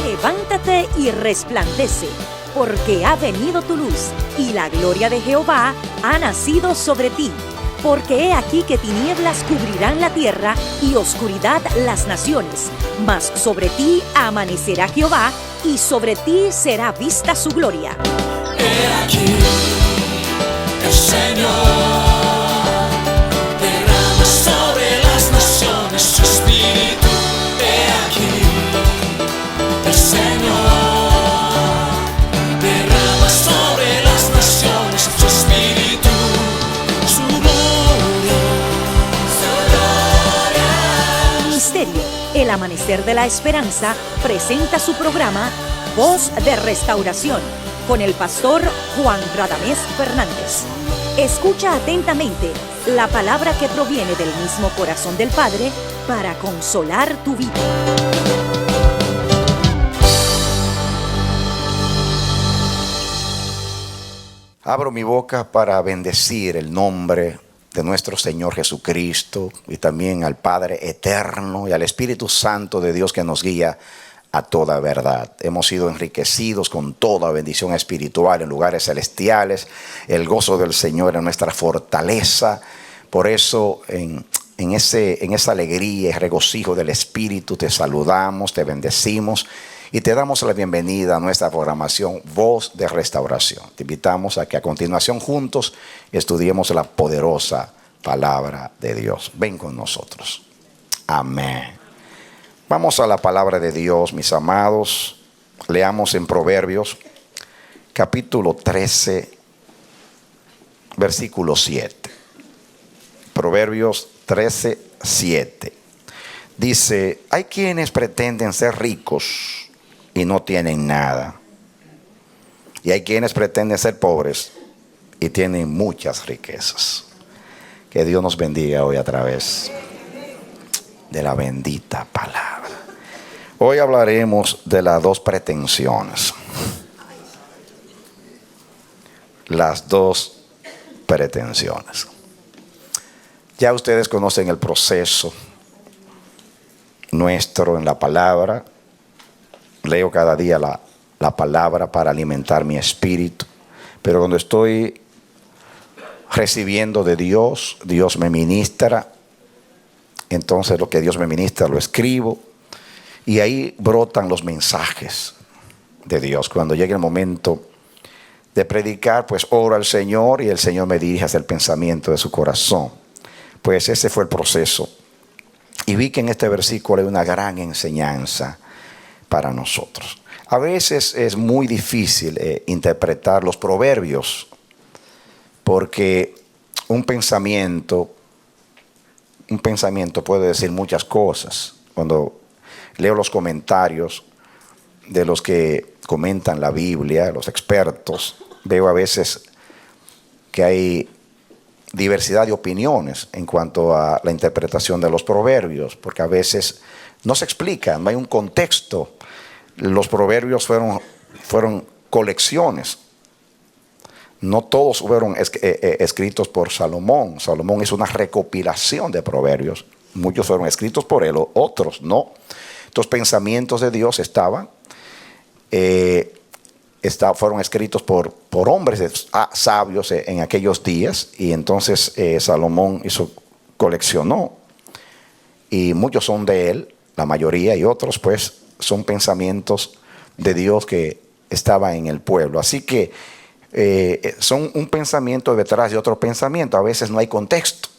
Levántate y resplandece, porque ha venido tu luz, y la gloria de Jehová ha nacido sobre ti. Porque he aquí que tinieblas cubrirán la tierra, y oscuridad las naciones. Mas sobre ti amanecerá Jehová, y sobre ti será vista su gloria. He aquí, el Señor derrama sobre las naciones su espíritu. He aquí, el Señor derrama sobre las naciones su espíritu, su gloria, su gloria. Ministerio El Amanecer de la Esperanza presenta su programa Voz de Restauración con el pastor Juan Radamés Fernández. Escucha atentamente la palabra que proviene del mismo corazón del Padre para consolar tu vida. Abro mi boca para bendecir el nombre de nuestro Señor Jesucristo y también al Padre eterno y al Espíritu Santo de Dios que nos guía a toda verdad. Hemos sido enriquecidos con toda bendición espiritual en lugares celestiales. El gozo del Señor es nuestra fortaleza. Por eso en esa alegría y regocijo del Espíritu te saludamos, te bendecimos y te damos la bienvenida a nuestra programación Voz de Restauración. Te invitamos a que a continuación juntos estudiemos la poderosa palabra de Dios. Ven con nosotros. Amén. Vamos a la palabra de Dios, mis amados. Leamos en Proverbios, capítulo 13, versículo 7. Proverbios 13, 7. Dice: hay quienes pretenden ser ricos y no tienen nada. Y hay quienes pretenden ser pobres y tienen muchas riquezas. Que Dios nos bendiga hoy a través de la bendita palabra. Hoy hablaremos de las dos pretensiones. Las dos pretensiones. Ya ustedes conocen el proceso nuestro en la palabra. Leo cada día la palabra para alimentar mi espíritu. Pero cuando estoy recibiendo de Dios, Dios me ministra. Entonces lo que Dios me ministra lo escribo. Y ahí brotan los mensajes de Dios. Cuando llegue el momento de predicar, pues oro al Señor y el Señor me dirige hacia el pensamiento de su corazón. Pues ese fue el proceso. Y vi que en este versículo hay una gran enseñanza para nosotros. A veces es muy difícil interpretar los proverbios, porque un pensamiento puede decir muchas cosas. Cuando leo los comentarios de los que comentan la Biblia, los expertos, veo a veces que hay diversidad de opiniones en cuanto a la interpretación de los proverbios, porque a veces no se explica, no hay un contexto. Los proverbios fueron colecciones. No todos fueron escritos por Salomón. Salomón hizo una recopilación de proverbios. Muchos fueron escritos por él, otros no. Estos pensamientos de Dios fueron escritos por hombres sabios en aquellos días. Y entonces Salomón coleccionó. Y muchos son de él, la mayoría, y otros pues son pensamientos de Dios que estaban en el pueblo. Así que son un pensamiento detrás de otro pensamiento. A veces no hay contexto.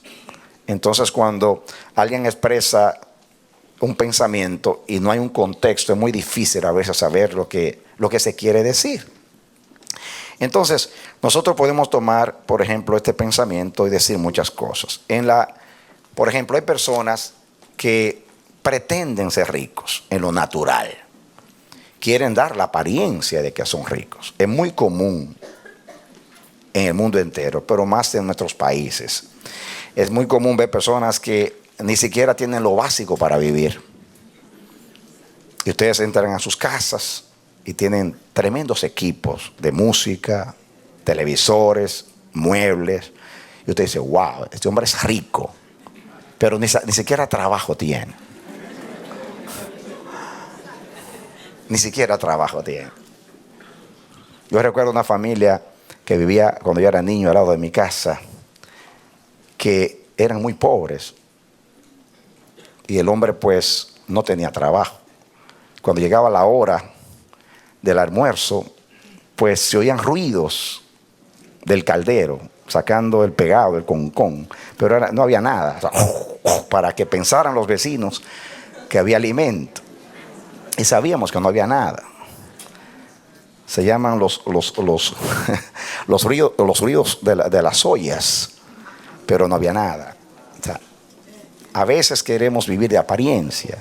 Entonces cuando alguien expresa un pensamiento y no hay un contexto, es muy difícil a veces saber lo que se quiere decir. Entonces nosotros podemos tomar, por ejemplo, este pensamiento y decir muchas cosas. Por ejemplo, hay personas que pretenden ser ricos en lo natural. Quieren dar la apariencia de que son ricos. Es muy común en el mundo entero, pero más en nuestros países. Es muy común ver personas que ni siquiera tienen lo básico para vivir. Y ustedes entran a sus casas y tienen tremendos equipos de música, televisores, muebles. Y usted dice, wow, este hombre es rico, pero ni siquiera trabajo tiene. Ni siquiera trabajo tiene. Yo recuerdo una familia que vivía cuando yo era niño al lado de mi casa, que eran muy pobres. Y el hombre pues no tenía trabajo. Cuando llegaba la hora del almuerzo, pues se oían ruidos del caldero, sacando el pegado, el concón, pero no había nada, o sea, para que pensaran los vecinos que había alimento. Y sabíamos que no había nada. Se llaman los ruidos de las ollas, pero no había nada. O sea, a veces queremos vivir de apariencia.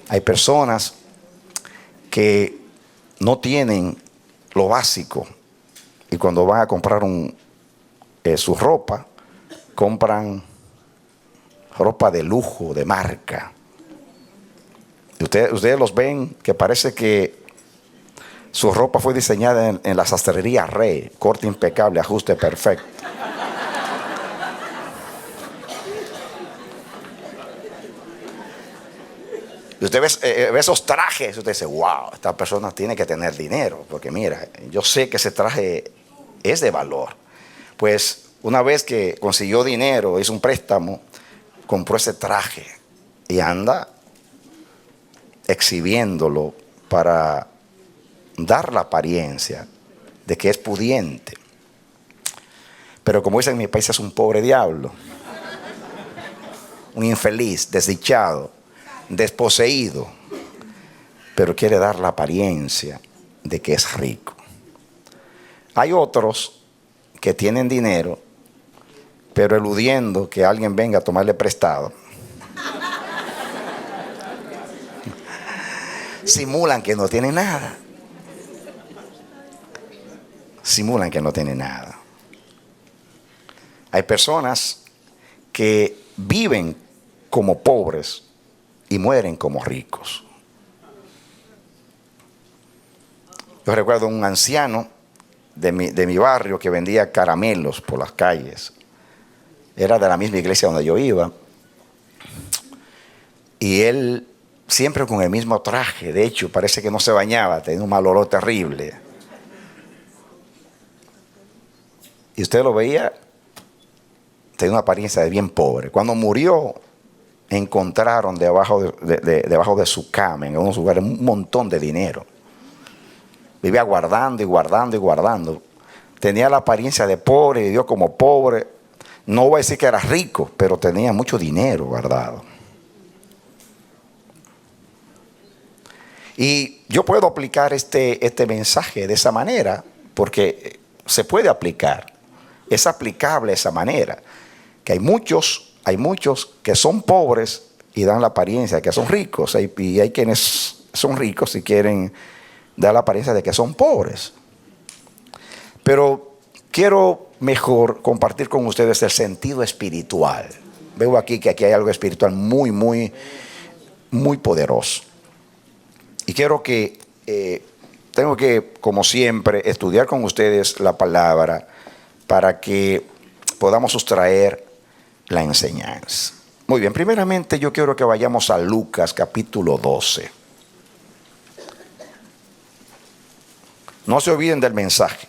Hay personas que no tienen lo básico y cuando van a comprar su ropa, compran ropa de lujo, de marca. Y ustedes los ven que parece que su ropa fue diseñada en la sastrería Rey, corte impecable, ajuste perfecto. Y usted ve esos trajes, usted dice, wow, esta persona tiene que tener dinero, porque mira, yo sé que ese traje es de valor. Pues una vez que consiguió dinero, hizo un préstamo, compró ese traje y anda exhibiéndolo para dar la apariencia de que es pudiente. Pero como dicen en mi país, es un pobre diablo, un infeliz, desdichado, desposeído, pero quiere dar la apariencia de que es rico. Hay otros que tienen dinero, pero eludiendo que alguien venga a tomarle prestado, simulan que no tienen nada. Simulan que no tienen nada. Hay personas que viven como pobres y mueren como ricos. Yo recuerdo un anciano de mi barrio que vendía caramelos por las calles. Era de la misma iglesia donde yo iba. Y él siempre con el mismo traje. De hecho, parece que no se bañaba, tenía un mal olor terrible. Y usted lo veía, tenía una apariencia de bien pobre. Cuando murió, encontraron debajo de su cama, en unos lugares, un montón de dinero. Vivía guardando y guardando y guardando. Tenía la apariencia de pobre, vivió como pobre. No voy a decir que era rico, pero tenía mucho dinero guardado. Y yo puedo aplicar este mensaje de esa manera, porque se puede aplicar. Es aplicable de esa manera. Que hay muchos que son pobres y dan la apariencia de que son ricos. Y hay quienes son ricos y quieren dar la apariencia de que son pobres. Pero quiero mejor compartir con ustedes el sentido espiritual. Veo aquí que aquí hay algo espiritual muy, muy, muy poderoso. Y quiero que, tengo que, como siempre, estudiar con ustedes la palabra para que podamos sustraer la enseñanza. Muy bien, primeramente yo quiero que vayamos a Lucas capítulo 12. No se olviden del mensaje.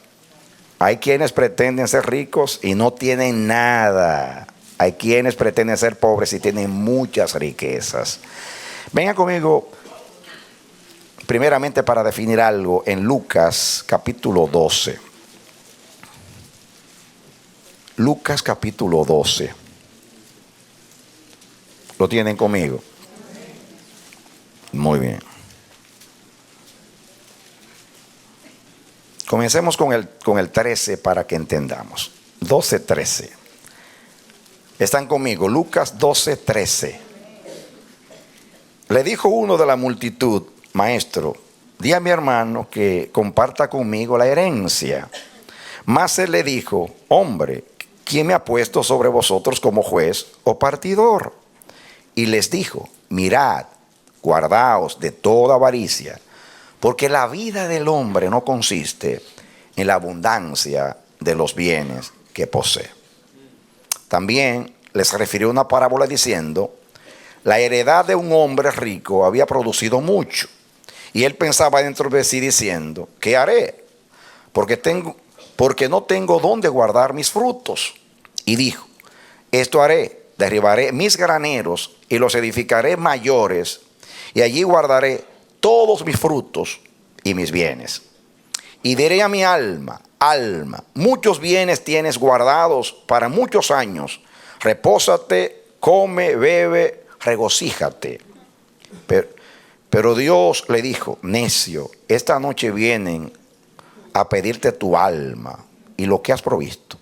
Hay quienes pretenden ser ricos y no tienen nada. Hay quienes pretenden ser pobres y tienen muchas riquezas. Vengan conmigo primeramente para definir algo en Lucas capítulo 12. Lucas capítulo 12. ¿Lo tienen conmigo? Muy bien. Comencemos con el 13 para que entendamos. 12:13. ¿Están conmigo? Lucas 12:13. Le dijo uno de la multitud: Maestro, di a mi hermano que comparta conmigo la herencia. Mas él le dijo: Hombre, ¿quién me ha puesto sobre vosotros como juez o partidor? Y les dijo: Mirad, guardaos de toda avaricia, porque la vida del hombre no consiste en la abundancia de los bienes que posee. También les refirió una parábola diciendo: la heredad de un hombre rico había producido mucho. Y él pensaba dentro de sí diciendo: ¿qué haré? Porque no tengo dónde guardar mis frutos. Y dijo: esto haré, derribaré mis graneros y los edificaré mayores, y allí guardaré todos mis frutos y mis bienes. Y diré a mi alma: alma, muchos bienes tienes guardados para muchos años. Repósate, come, bebe, regocíjate. Pero Dios le dijo: necio, esta noche vienen a pedirte tu alma y lo que has provisto,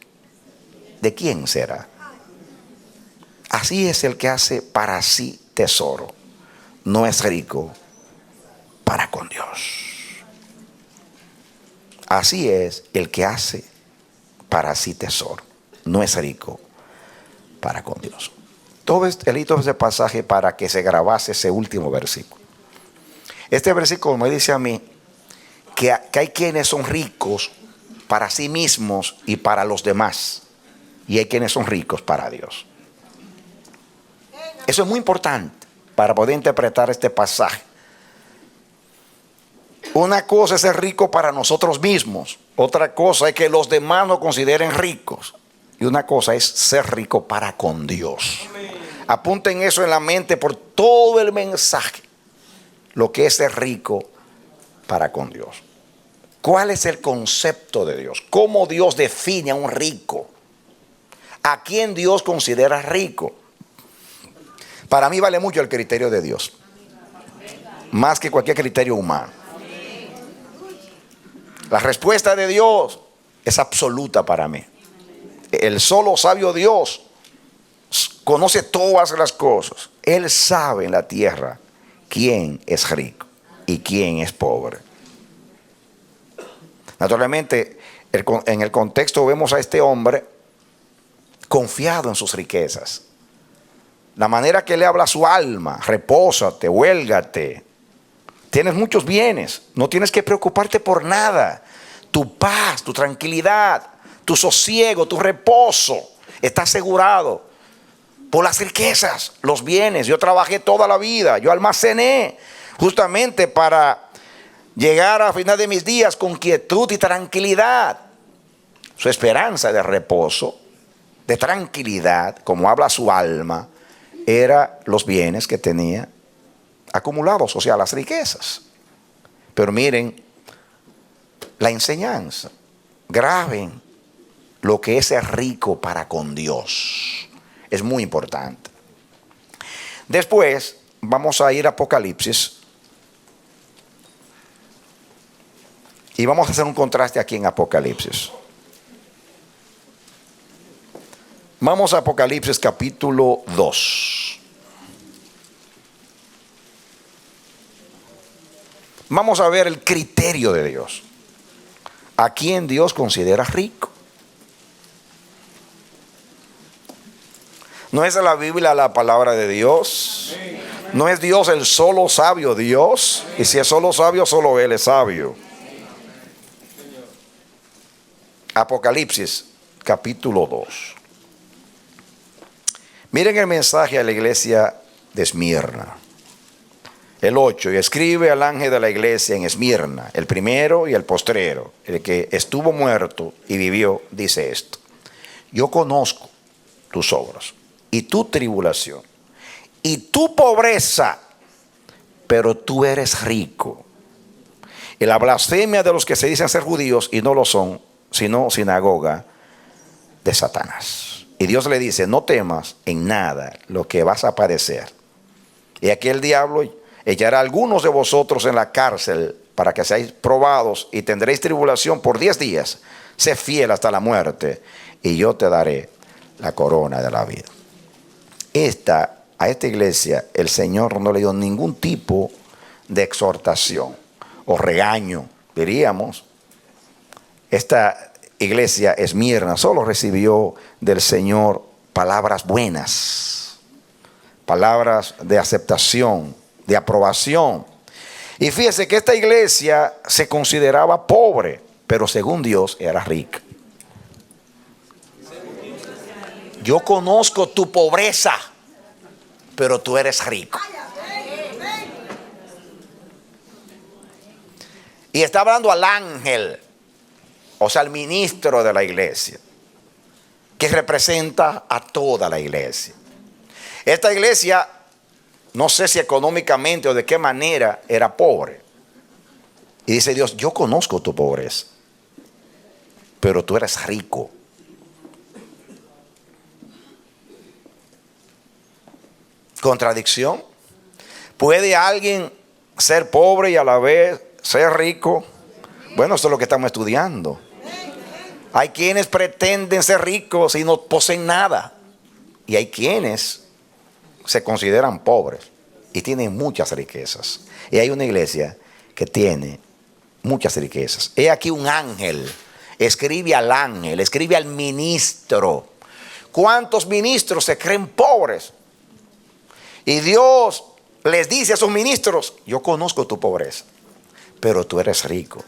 ¿de quién será? Así es el que hace para sí tesoro, no es rico para con Dios. Así es el que hace para sí tesoro, no es rico para con Dios. He leído ese pasaje para que se grabase ese último versículo. Este versículo me dice a mí que hay quienes son ricos para sí mismos y para los demás, y hay quienes son ricos para Dios. Eso es muy importante para poder interpretar este pasaje. Una cosa es ser rico para nosotros mismos, otra cosa es que los demás nos consideren ricos, y una cosa es ser rico para con Dios. Apunten eso en la mente por todo el mensaje, lo que es ser rico para con Dios. ¿Cuál es el concepto de Dios? ¿Cómo Dios define a un rico? ¿A quién Dios considera rico? Para mí vale mucho el criterio de Dios, más que cualquier criterio humano. La respuesta de Dios es absoluta para mí. El solo sabio Dios conoce todas las cosas. Él sabe en la tierra quién es rico y quién es pobre. Naturalmente, en el contexto vemos a este hombre confiado en sus riquezas. La manera que le habla a su alma: repósate, huélgate. Tienes muchos bienes, no tienes que preocuparte por nada. Tu paz, tu tranquilidad, tu sosiego, tu reposo está asegurado por las riquezas, los bienes. Yo trabajé toda la vida, yo almacené justamente para llegar a final de mis días con quietud y tranquilidad. Su esperanza de reposo, de tranquilidad, como habla su alma, era los bienes que tenía acumulados, o sea, las riquezas. Pero miren la enseñanza, graben lo que es ser rico para con Dios. Es muy importante. Después vamos a ir a Apocalipsis y vamos a hacer un contraste aquí en Apocalipsis. Vamos a Apocalipsis capítulo 2. Vamos a ver el criterio de Dios. ¿A quién Dios considera rico? ¿No es la Biblia la palabra de Dios? ¿No es Dios el solo sabio Dios? Y si es solo sabio, solo Él es sabio. Apocalipsis capítulo 2. Miren el mensaje a la iglesia de Esmirna. El 8, y escribe al ángel de la iglesia en Esmirna, el primero y el postrero, el que estuvo muerto y vivió, dice esto: yo conozco tus obras y tu tribulación y tu pobreza, pero tú eres rico. Y la blasfemia de los que se dicen ser judíos y no lo son, sino sinagoga de Satanás. Y Dios le dice: no temas en nada lo que vas a padecer. Y aquí el diablo echará a algunos de vosotros en la cárcel para que seáis probados y tendréis tribulación por 10 días. Sé fiel hasta la muerte y yo te daré la corona de la vida. A esta iglesia el Señor no le dio ningún tipo de exhortación o regaño, diríamos. Esta iglesia Esmirna solo recibió del Señor palabras buenas, palabras de aceptación, de aprobación. Y fíjese que esta iglesia se consideraba pobre, pero según Dios era rica. yo conozco tu pobreza, pero tú eres rico. Y está hablando al ángel, o sea, al ministro de la iglesia, que representa a toda la iglesia. Esta iglesia, no sé si económicamente o de qué manera, era pobre. Y dice Dios, yo conozco tu pobreza, pero tú eres rico. Contradicción. ¿Puede alguien ser pobre y a la vez ser rico? Bueno, eso es lo que estamos estudiando. Hay quienes pretenden ser ricos y no poseen nada. Y hay quienes se consideran pobres y tienen muchas riquezas. Y hay una iglesia que tiene muchas riquezas. He aquí un ángel. Escribe al ángel, escribe al ministro. ¿Cuántos ministros se creen pobres? Y Dios les dice a sus ministros, yo conozco tu pobreza, pero tú eres rico.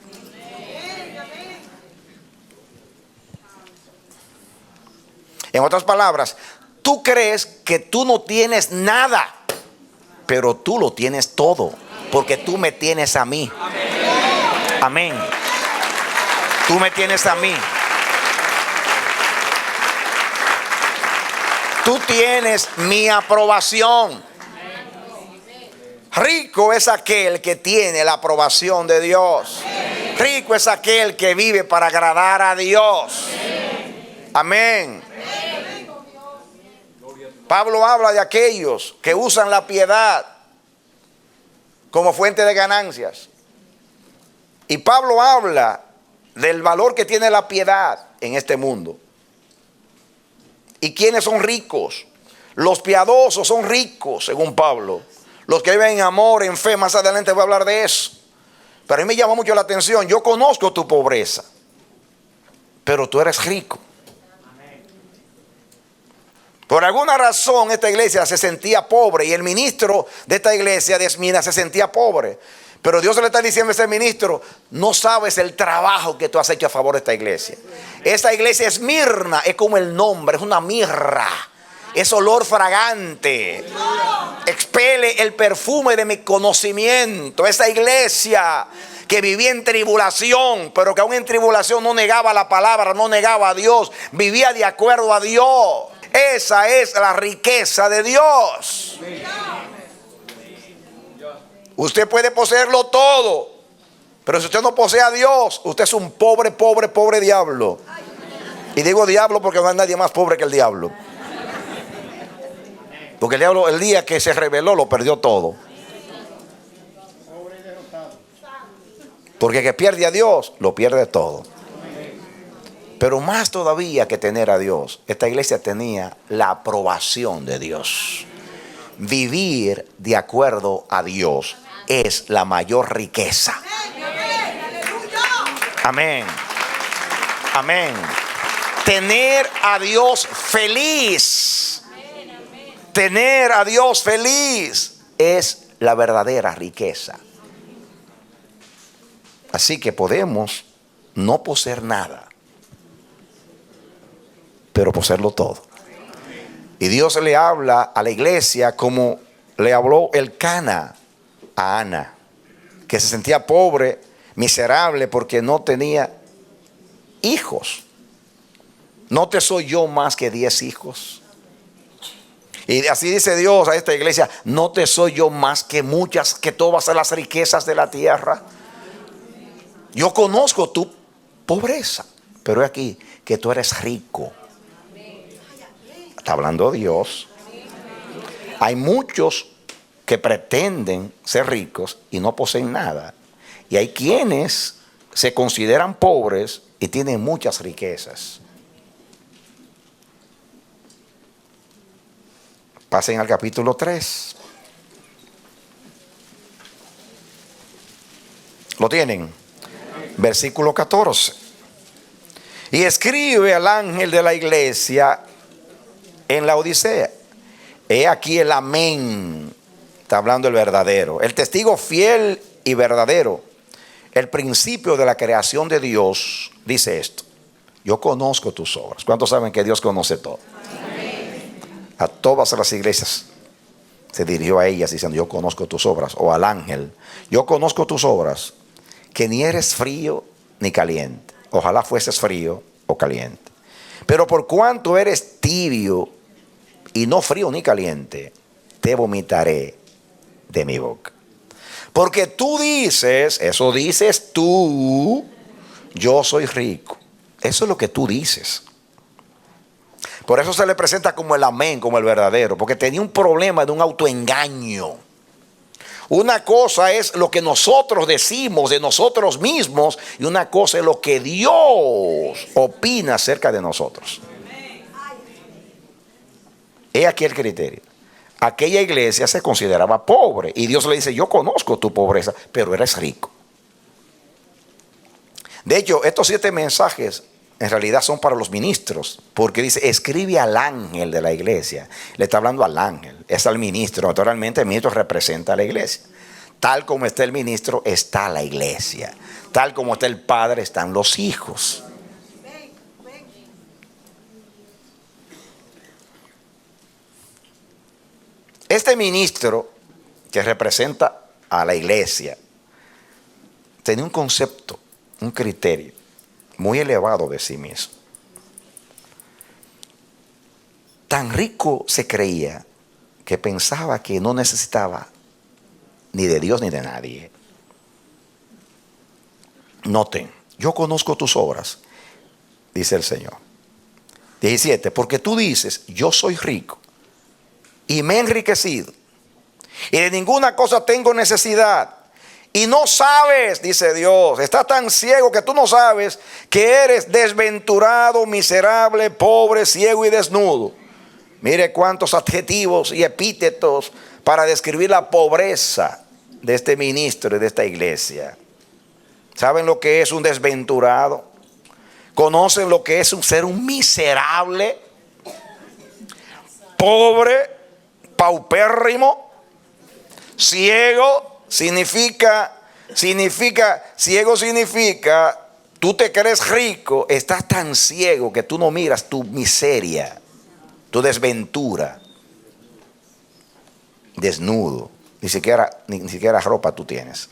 En otras palabras, tú crees que tú no tienes nada, pero tú lo tienes todo, porque tú me tienes a mí. Amén. Tú me tienes a mí. Tú tienes mi aprobación. Rico es aquel que tiene la aprobación de Dios. Rico es aquel que vive para agradar a Dios. Amén. Pablo habla de aquellos que usan la piedad como fuente de ganancias. Y Pablo habla del valor que tiene la piedad en este mundo. ¿Y quiénes son ricos? Los piadosos son ricos, según Pablo. Los que viven en amor, en fe, más adelante voy a hablar de eso. Pero a mí me llama mucho la atención. Yo conozco tu pobreza, pero tú eres rico. Por alguna razón esta iglesia se sentía pobre y el ministro de esta iglesia de Esmirna se sentía pobre. Pero Dios le está diciendo a ese ministro, no sabes el trabajo que tú has hecho a favor de esta iglesia. Esta iglesia Esmirna es como el nombre, es una mirra. Es olor fragante. Expele el perfume de mi conocimiento. Esa iglesia que vivía en tribulación, pero que aún en tribulación no negaba la palabra, no negaba a Dios, vivía de acuerdo a Dios. Esa es la riqueza de Dios. Usted puede poseerlo todo, pero si usted no posee a Dios, usted es un pobre, pobre, pobre diablo. Y digo diablo porque no hay nadie más pobre que el diablo. Porque el diablo, el día que se rebeló, lo perdió todo. Porque el que pierde a Dios, lo pierde todo. Pero más todavía que tener a Dios, esta iglesia tenía la aprobación de Dios. Vivir de acuerdo a Dios es la mayor riqueza. Amén. Amén. Tener a Dios feliz. Tener a Dios feliz es la verdadera riqueza. Así que podemos no poseer nada, pero poseerlo todo. Y Dios le habla a la iglesia como le habló el Cana a Ana, que se sentía pobre, miserable porque no tenía hijos. ¿No te soy yo más que 10 hijos? Y así dice Dios a esta iglesia, no te soy yo más que muchas, que todas las riquezas de la tierra. Yo conozco tu pobreza, pero es aquí que tú eres rico. Está hablando Dios. Hay muchos que pretenden ser ricos y no poseen nada. Y hay quienes se consideran pobres y tienen muchas riquezas. Pasen al capítulo 3. ¿Lo tienen? Versículo 14. Y escribe al ángel de la iglesia en la Odisea. He aquí el amén. Está hablando el verdadero. El testigo fiel y verdadero. El principio de la creación de Dios dice esto. Yo conozco tus obras. ¿Cuántos saben que Dios conoce todo? Amén. a todas las iglesias se dirigió a ellas diciendo: yo conozco tus obras. O al ángel: yo conozco tus obras, que ni eres frío ni caliente. Ojalá fueses frío o caliente. Pero por cuanto eres tibio y no frío ni caliente, te vomitaré de mi boca. Porque tú dices, eso dices tú, yo soy rico. Eso es lo que tú dices. Por eso se le presenta como el amén, como el verdadero, porque tenía un problema de un autoengaño. Una cosa es lo que nosotros decimos de nosotros mismos, y una cosa es lo que Dios opina acerca de nosotros. He aquí el criterio. Aquella iglesia se consideraba pobre y Dios le dice: yo conozco tu pobreza, pero eres rico. De hecho, estos 7 mensajes en realidad son para los ministros, porque dice: escribe al ángel de la iglesia. Le está hablando al ángel, es al ministro. Naturalmente el ministro representa a la iglesia. Tal como está el ministro, está la iglesia. Tal como está el padre, están los hijos. Este ministro que representa a la iglesia tenía un concepto, un criterio muy elevado de sí mismo. Tan rico se creía que pensaba que no necesitaba ni de Dios ni de nadie. Noten: yo conozco tus obras, dice el Señor. 17. Porque tú dices: yo soy rico y me he enriquecido, y de ninguna cosa tengo necesidad. Y no sabes, dice Dios, estás tan ciego que tú no sabes que eres desventurado, miserable, pobre, ciego y desnudo. Mire cuántos adjetivos y epítetos para describir la pobreza de este ministro y de esta iglesia. ¿Saben lo que es un desventurado? ¿Conocen lo que es ser un miserable, pobre, paupérrimo? Ciego significa, tú te crees rico, estás tan ciego que tú no miras tu miseria, tu desventura. Desnudo, ni siquiera ropa tú tienes.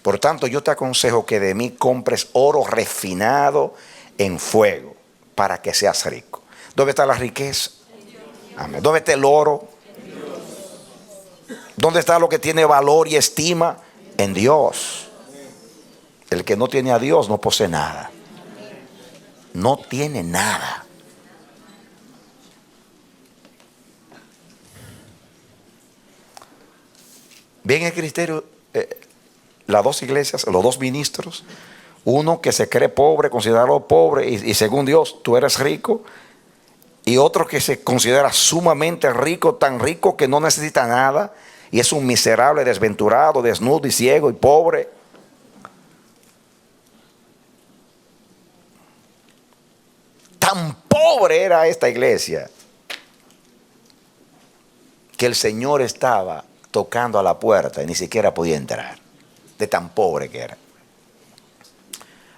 Por tanto, yo te aconsejo que de mí compres oro refinado en fuego, para que seas rico. ¿Dónde está la riqueza? Amén. ¿Dónde está el oro? ¿Dónde está lo que tiene valor y estima? En Dios. El que no tiene a Dios no posee nada. No tiene nada. Bien, el criterio, las dos iglesias, los dos ministros. Uno que se cree pobre, considerado pobre, y según Dios tú eres rico. Y otro que se considera sumamente rico, tan rico que no necesita nada, y es un miserable, desventurado, desnudo y ciego y pobre. Tan pobre era esta iglesia que el Señor estaba tocando a la puerta y ni siquiera podía entrar, de tan pobre que era.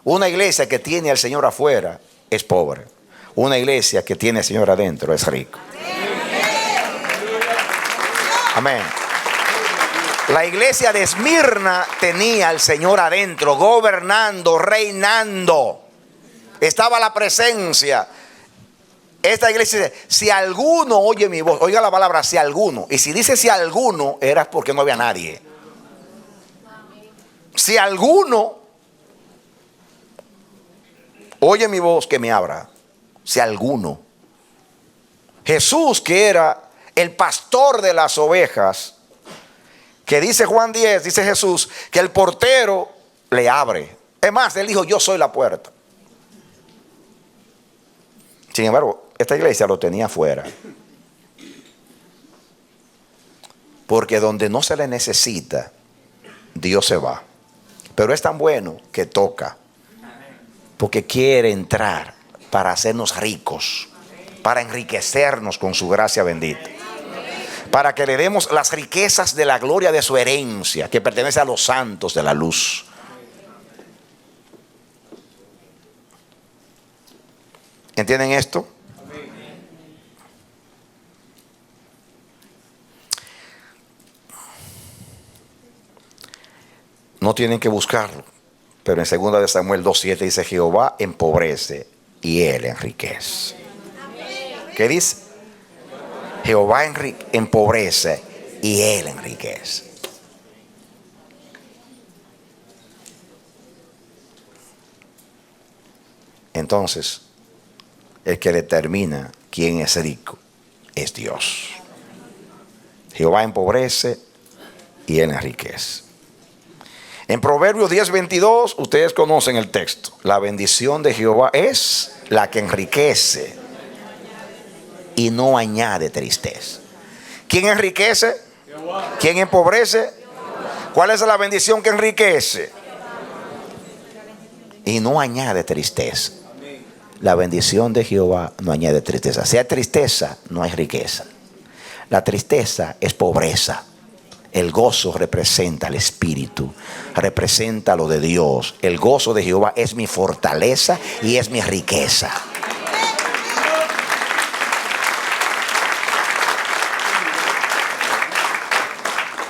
Una iglesia que tiene al Señor afuera es pobre. Una iglesia que tiene al Señor adentro es rico. Amén. La iglesia de Esmirna tenía al Señor adentro, gobernando, reinando. Estaba la presencia. Esta iglesia dice: si alguno oye mi voz, oiga la palabra si alguno. Y si dice si alguno, era porque no había nadie. Si alguno oye mi voz, que me abra. Si alguno. Jesús, que era el pastor de las ovejas, que dice Juan 10, dice Jesús, que el portero le abre. Es más, él dijo: yo soy la puerta. Sin embargo, esta iglesia lo tenía afuera. Porque donde no se le necesita, Dios se va. Pero es tan bueno que toca. Porque quiere entrar para hacernos ricos, para enriquecernos con su gracia bendita, para que le demos las riquezas de la gloria de su herencia, que pertenece a los santos de la luz. ¿Entienden esto? no tienen que buscarlo. Pero en 2 de Samuel 2:7 dice: Jehová empobrece y él enriquece. ¿Qué dice? Jehová empobrece y él enriquece. Entonces, el que determina quién es rico es Dios. Jehová empobrece y él enriquece. En Proverbios 10:22, ustedes conocen el texto. La bendición de Jehová es la que enriquece y no añade tristeza. ¿Quién enriquece? ¿Quién empobrece? ¿Cuál es la bendición que enriquece? Y no añade tristeza. La bendición de Jehová no añade tristeza. Si hay tristeza, no hay riqueza. La tristeza es pobreza. El gozo representa el espíritu, representa lo de Dios. El gozo de Jehová es mi fortaleza y es mi riqueza.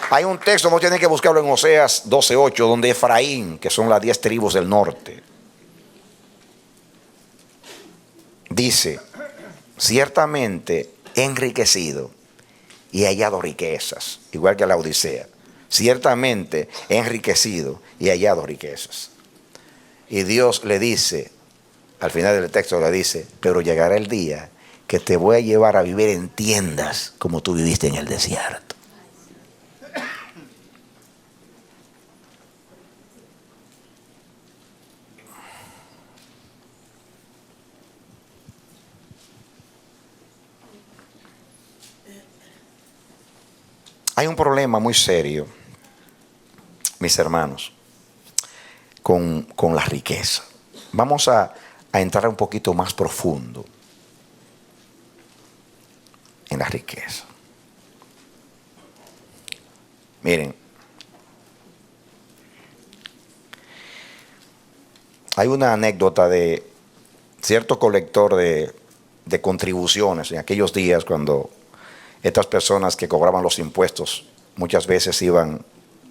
Hay un texto, no tienen que buscarlo, en Oseas 12:8, donde Efraín, que son las 10 tribus del norte, dice: ciertamente he enriquecido y he hallado riquezas, igual que la Odisea. Ciertamente he enriquecido y he hallado riquezas. Y Dios le dice, al final del texto le dice: pero llegará el día que te voy a llevar a vivir en tiendas como tú viviste en el desierto. Hay un problema muy serio, mis hermanos, con la riqueza. Vamos a entrar un poquito más profundo en la riqueza. Miren, hay una anécdota de cierto colector de contribuciones en aquellos días, cuando estas personas que cobraban los impuestos muchas veces iban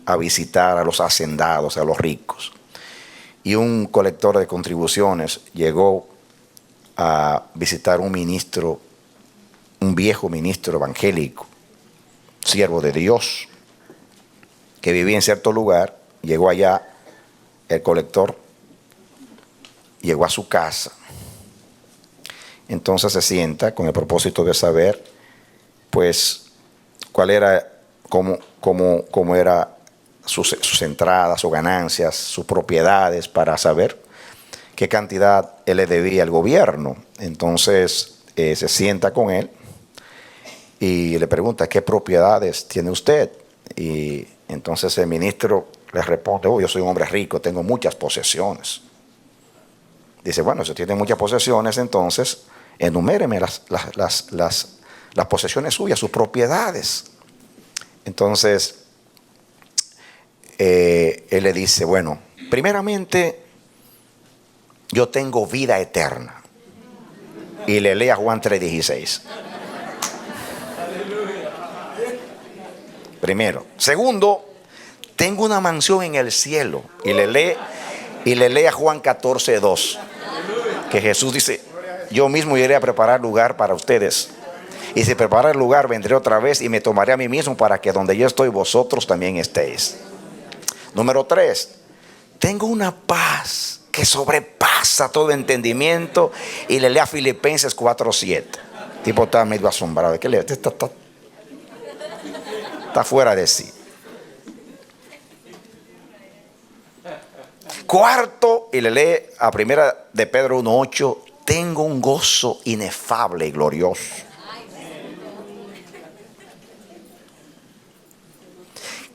a visitar a los hacendados, a los ricos. Y un colector de contribuciones llegó a visitar un ministro, un viejo ministro evangélico, siervo de Dios, que vivía en cierto lugar. Llegó allá el colector, llegó a su casa. Entonces se sienta con el propósito de saber, pues, cuál era, cómo era sus entradas o ganancias, sus propiedades, para saber qué cantidad él le debía al gobierno. Entonces se sienta con él y le pregunta: ¿qué propiedades tiene usted? Y entonces el ministro le responde: yo soy un hombre rico, tengo muchas posesiones. Dice: bueno, si tiene muchas posesiones, entonces enuméreme las posesiones suyas, sus propiedades. Entonces él le dice: bueno, primeramente yo tengo vida eterna. Y le lee a Juan 3:16. Primero. Segundo, tengo una mansión en el cielo. Y le lee a Juan 14:2, que Jesús dice: yo mismo iré a preparar lugar para ustedes. Y si prepara el lugar, vendré otra vez y me tomaré a mí mismo, para que donde yo estoy, vosotros también estéis. Número 3, tengo una paz que sobrepasa todo entendimiento. Y le lea Filipenses 4:7. Tipo está medio asombrado. ¿Qué lee? Está fuera de sí. Cuarto, y le lee a 1 de Pedro 1:8. Tengo un gozo inefable y glorioso.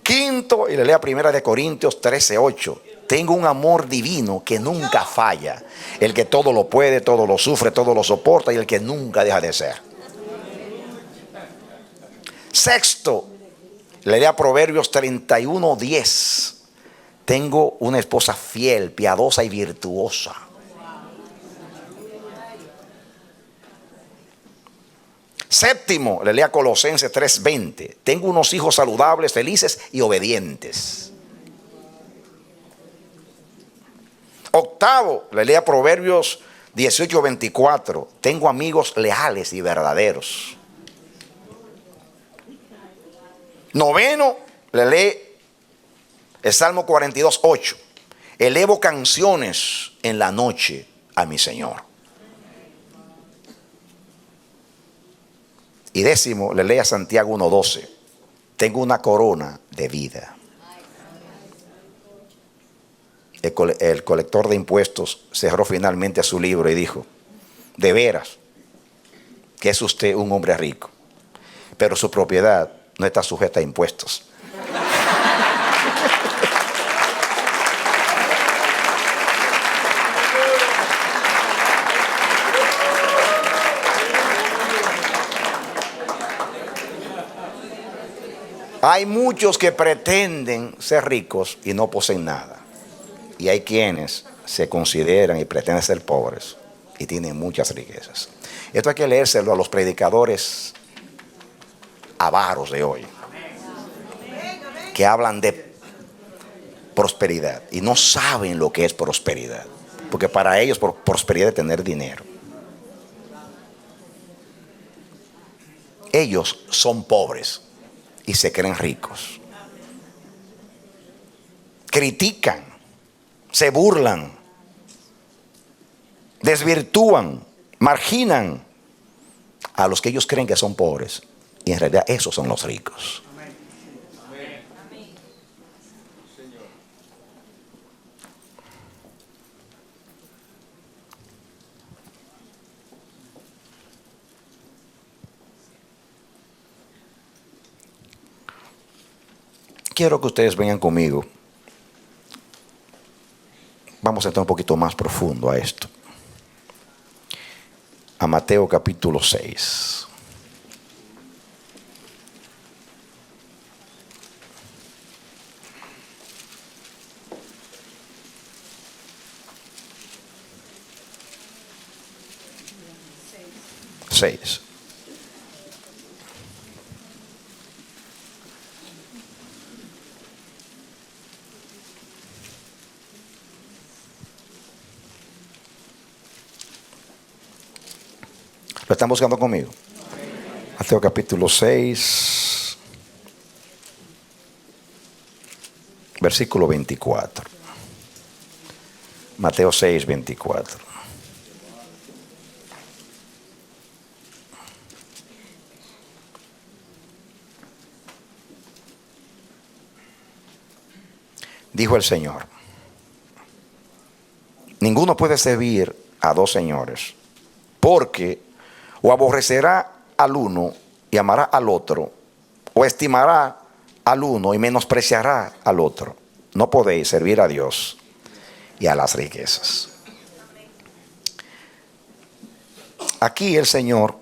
Quinto, y le lea a 1 de Corintios 13:8. Tengo un amor divino que nunca falla, el que todo lo puede, todo lo sufre, todo lo soporta, y el que nunca deja de ser. Sexto, le lea Proverbios 31:10. Tengo una esposa fiel, piadosa y virtuosa. Séptimo, le lea Colosenses 3:20. Tengo unos hijos saludables, felices y obedientes. Octavo, le lea Proverbios 18:24. Tengo amigos leales y verdaderos. Noveno, le lee el Salmo 42:8. Elevo canciones en la noche a mi Señor. Y décimo, le lee a Santiago 1:12. Tengo una corona de vida. El colector de impuestos cerró finalmente su libro y dijo: de veras que es usted un hombre rico, pero su propiedad no está sujeta a impuestos. Hay muchos que pretenden ser ricos y no poseen nada. Y hay quienes se consideran y pretenden ser pobres y tienen muchas riquezas. Esto hay que leérselo a los predicadores avaros de hoy, que hablan de prosperidad y no saben lo que es prosperidad, porque para ellos prosperidad es tener dinero. Ellos son pobres y se creen ricos. Critican, se burlan, desvirtúan, marginan a los que ellos creen que son pobres, y en realidad esos son los ricos. Quiero que ustedes vengan conmigo. Vamos a entrar un poquito más profundo a esto. A Mateo capítulo 6. ¿Lo están buscando conmigo? Mateo capítulo 6, versículo 24. Mateo 6, 24. Dijo el Señor: ninguno puede servir a dos señores, porque o aborrecerá al uno y amará al otro, o estimará al uno y menospreciará al otro. No podéis servir a Dios y a las riquezas. Aquí el Señor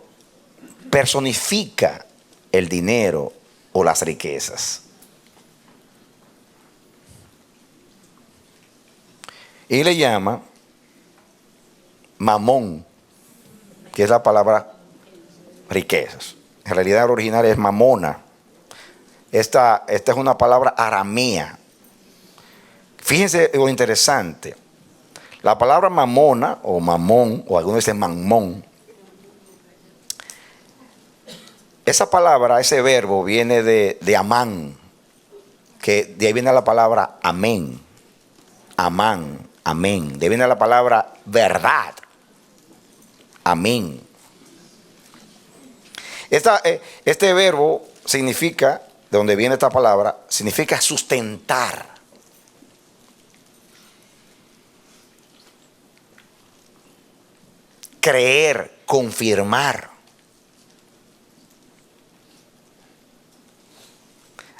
personifica el dinero o las riquezas. Y le llama mamón, que es la palabra riquezas. En realidad el original es mamona. Esta es una palabra aramea. Fíjense lo interesante. La palabra mamona o mamón, o algunos dicen mamón, esa palabra, ese verbo viene de amán, que de ahí viene la palabra amén. Amán, amén. De ahí viene la palabra verdad. Amén. Este verbo significa, de donde viene esta palabra, significa sustentar. Creer, confirmar.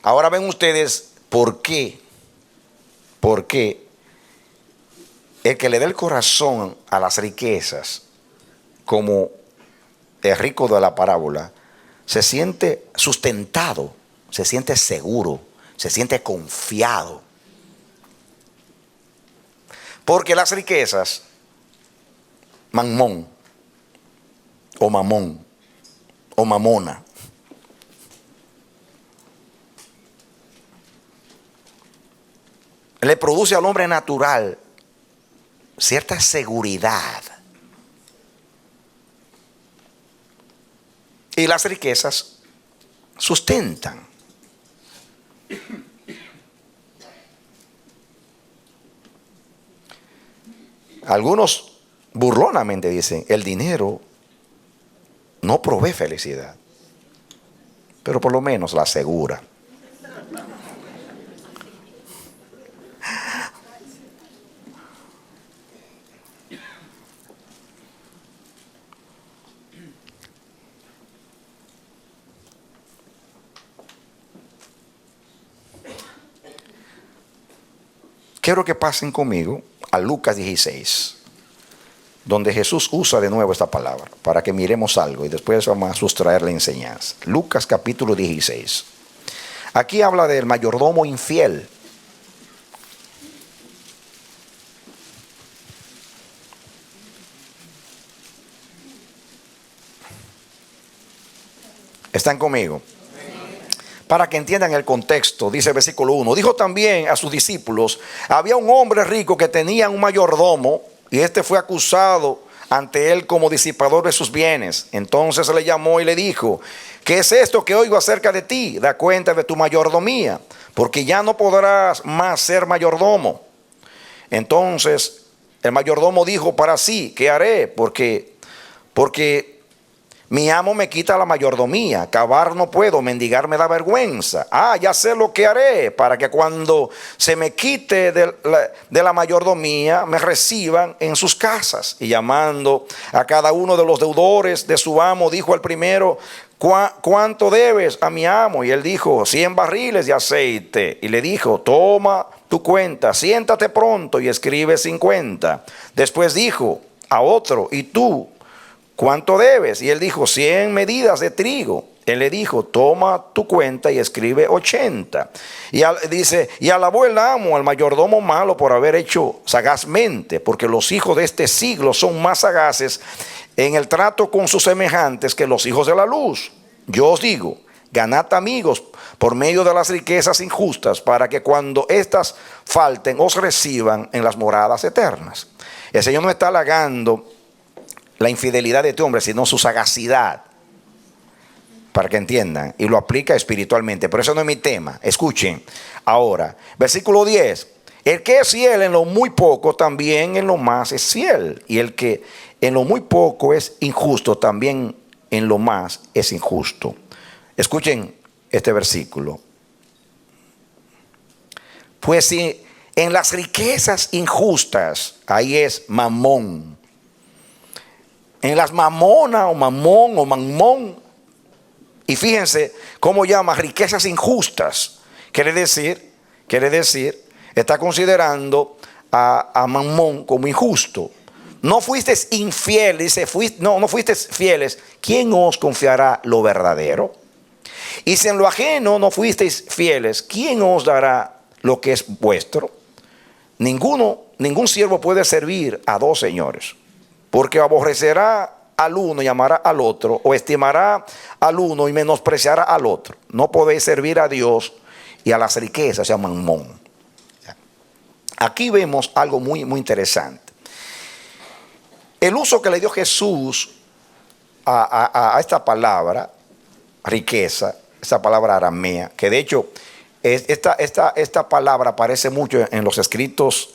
Ahora ven ustedes por qué el que le dé el corazón a las riquezas, como el rico de la parábola, se siente sustentado, se siente seguro, se siente confiado. Porque las riquezas, mamón, o mamón, o mamona, le produce al hombre natural cierta seguridad. Y las riquezas sustentan. Algunos burlonamente dicen, el dinero no provee felicidad, pero por lo menos la asegura. Quiero que pasen conmigo a Lucas 16, donde Jesús usa de nuevo esta palabra, para que miremos algo y después vamos a sustraer la enseñanza. Lucas capítulo 16. Aquí habla del mayordomo infiel. ¿Están conmigo? Para que entiendan el contexto, dice el versículo 1. Dijo también a sus discípulos: había un hombre rico que tenía un mayordomo, y este fue acusado ante él como disipador de sus bienes. Entonces le llamó y le dijo: ¿qué es esto que oigo acerca de ti? Da cuenta de tu mayordomía, porque ya no podrás más ser mayordomo. Entonces el mayordomo dijo para sí: ¿qué haré? Porque mi amo me quita la mayordomía, cavar no puedo, mendigar me da vergüenza. Ya sé lo que haré para que cuando se me quite de la mayordomía me reciban en sus casas. Y llamando a cada uno de los deudores de su amo, dijo al primero: ¿cuánto debes a mi amo? Y él dijo: 100 barriles de aceite. Y le dijo: toma tu cuenta, siéntate pronto y escribe 50. Después dijo a otro: ¿y tú cuánto debes? Y él dijo: 100 medidas de trigo. Él le dijo: toma tu cuenta y escribe 80. Dice: y alabó el amo al mayordomo malo por haber hecho sagazmente, porque los hijos de este siglo son más sagaces en el trato con sus semejantes que los hijos de la luz. Yo os digo, ganad amigos por medio de las riquezas injustas, para que cuando éstas falten os reciban en las moradas eternas. El Señor no está halagando la infidelidad de este hombre, sino su sagacidad, para que entiendan, y lo aplica espiritualmente. Pero eso no es mi tema. Escuchen ahora, versículo 10. El que es fiel en lo muy poco, también en lo más es fiel. Y el que en lo muy poco es injusto, también en lo más es injusto. Escuchen este versículo. Pues si en las riquezas injustas, ahí es mamón. En las mamona o mamón. Y fíjense cómo llama riquezas injustas. Quiere decir, está considerando a mamón como injusto. No fuisteis infiel, dice, no fuisteis fieles. ¿Quién os confiará lo verdadero? Y si en lo ajeno no fuisteis fieles, ¿quién os dará lo que es vuestro? Ningún siervo puede servir a dos señores, porque aborrecerá al uno y amará al otro, o estimará al uno y menospreciará al otro. No podéis servir a Dios y a las riquezas, se mamón. Aquí vemos algo muy, muy interesante. El uso que le dio Jesús a esta palabra, riqueza, esta palabra aramea, que de hecho esta palabra aparece mucho en los escritos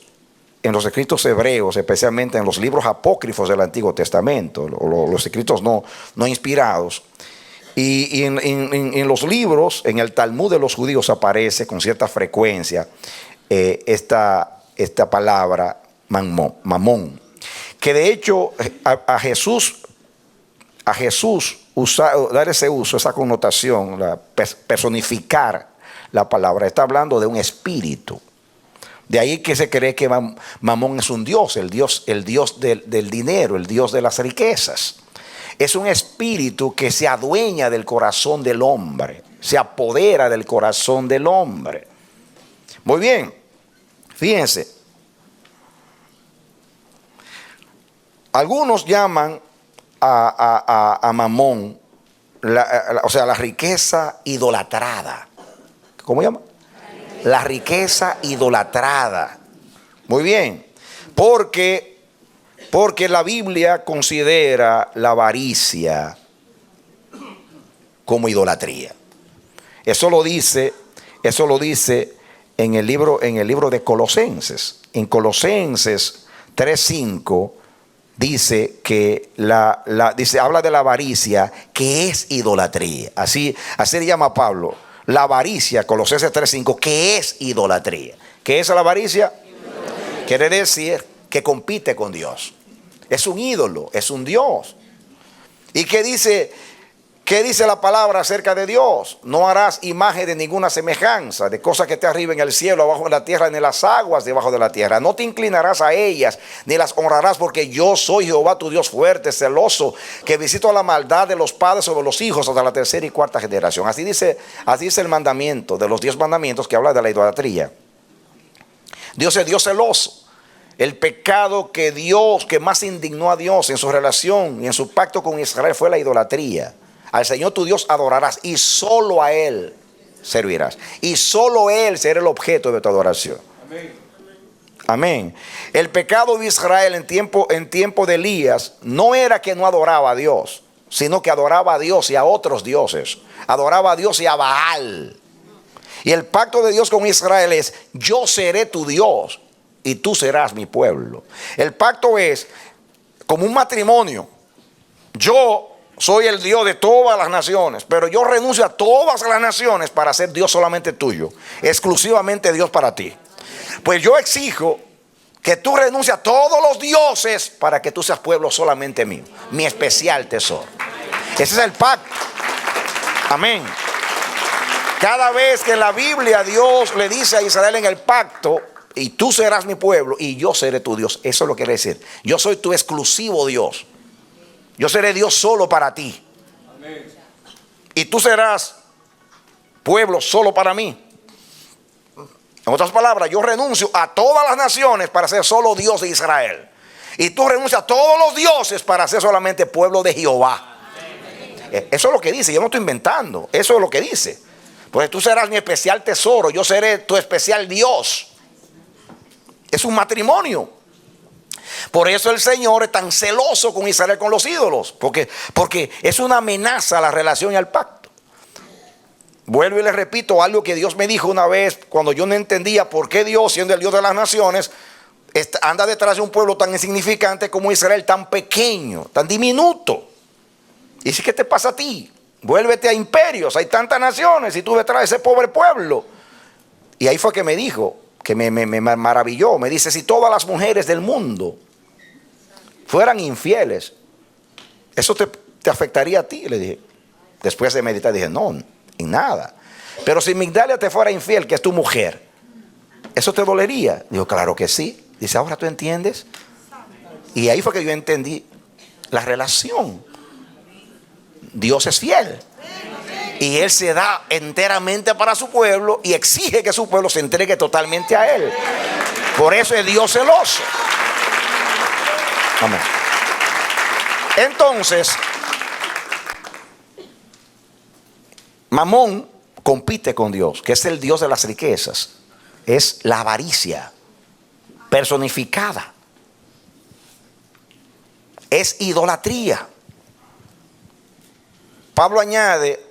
hebreos, especialmente en los libros apócrifos del Antiguo Testamento, los escritos no inspirados. Y en los libros, en el Talmud de los judíos aparece con cierta frecuencia esta palabra mamón, que de hecho a Jesús dar ese uso, esa connotación, personificar la palabra, está hablando de un espíritu. De ahí que se cree que Mamón es un dios, el dios del dinero, el dios de las riquezas. Es un espíritu que se adueña del corazón del hombre, se apodera del corazón del hombre. Muy bien, fíjense. Algunos llaman a Mamón, la riqueza idolatrada. ¿Cómo llama? La riqueza idolatrada. Muy bien. Porque Porque la Biblia considera la avaricia como idolatría. Eso lo dice en el libro de Colosenses. En Colosenses 3:5 dice que habla de la avaricia, que es idolatría. Así le llama Pablo. La avaricia, Colosenses 3:5, que es idolatría. ¿Qué es la avaricia? Idolatría. Quiere decir que compite con Dios. Es un ídolo, es un Dios. ¿Y qué dice la palabra acerca de Dios? No harás imagen de ninguna semejanza, de cosas que esté arriba en el cielo, abajo en la tierra, ni en las aguas debajo de la tierra. No te inclinarás a ellas, ni las honrarás, porque yo soy Jehová tu Dios fuerte, celoso, que visito la maldad de los padres sobre los hijos hasta la tercera y cuarta generación. Así dice el mandamiento, de los 10 mandamientos que habla de la idolatría. Dios es Dios celoso. El pecado que más indignó a Dios en su relación y en su pacto con Israel fue la idolatría. Al Señor tu Dios adorarás y solo a Él servirás. Y solo Él será el objeto de tu adoración. Amén. Amén. El pecado de Israel en tiempo de Elías no era que no adoraba a Dios, sino que adoraba a Dios y a otros dioses. Adoraba a Dios y a Baal. Y el pacto de Dios con Israel es: yo seré tu Dios y tú serás mi pueblo. El pacto es como un matrimonio. Yo soy el Dios de todas las naciones, pero yo renuncio a todas las naciones para ser Dios solamente tuyo, exclusivamente Dios para ti. Pues yo exijo que tú renuncies a todos los dioses para que tú seas pueblo solamente mío, mi especial tesoro. Ese es el pacto. Amén. Cada vez que en la Biblia Dios le dice a Israel en el pacto: y tú serás mi pueblo y yo seré tu Dios, eso es lo que quiere decir. Yo soy tu exclusivo Dios. Yo seré Dios solo para ti. Amén. Y tú serás pueblo solo para mí. En otras palabras, yo renuncio a todas las naciones para ser solo Dios de Israel. Y tú renuncias a todos los dioses para ser solamente pueblo de Jehová. Amén. Eso es lo que dice, yo no estoy inventando. Eso es lo que dice. Pues tú serás mi especial tesoro, yo seré tu especial Dios. Es un matrimonio. Por eso el Señor es tan celoso con Israel, con los ídolos, porque es una amenaza a la relación y al pacto. Vuelvo y les repito algo que Dios me dijo una vez cuando yo no entendía por qué Dios, siendo el Dios de las naciones, anda detrás de un pueblo tan insignificante como Israel, tan pequeño, tan diminuto. Y dice: ¿qué te pasa a ti? Vuélvete a imperios, hay tantas naciones y tú detrás de ese pobre pueblo. Y ahí fue que me dijo, que me maravilló, me dice: si todas las mujeres del mundo fueran infieles, ¿eso te afectaría a ti? Le dije. Después de meditar dije: no, en nada. Pero si Migdalia te fuera infiel, que es tu mujer, ¿eso te dolería? Digo: claro que sí. Dice: ¿ahora tú entiendes? Y ahí fue que yo entendí la relación. Dios es fiel. Y Él se da enteramente para su pueblo y exige que su pueblo se entregue totalmente a Él. Por eso es Dios celoso. Amén. Entonces, Mamón compite con Dios, que es el Dios de las riquezas. Es la avaricia personificada. Es idolatría. Pablo añade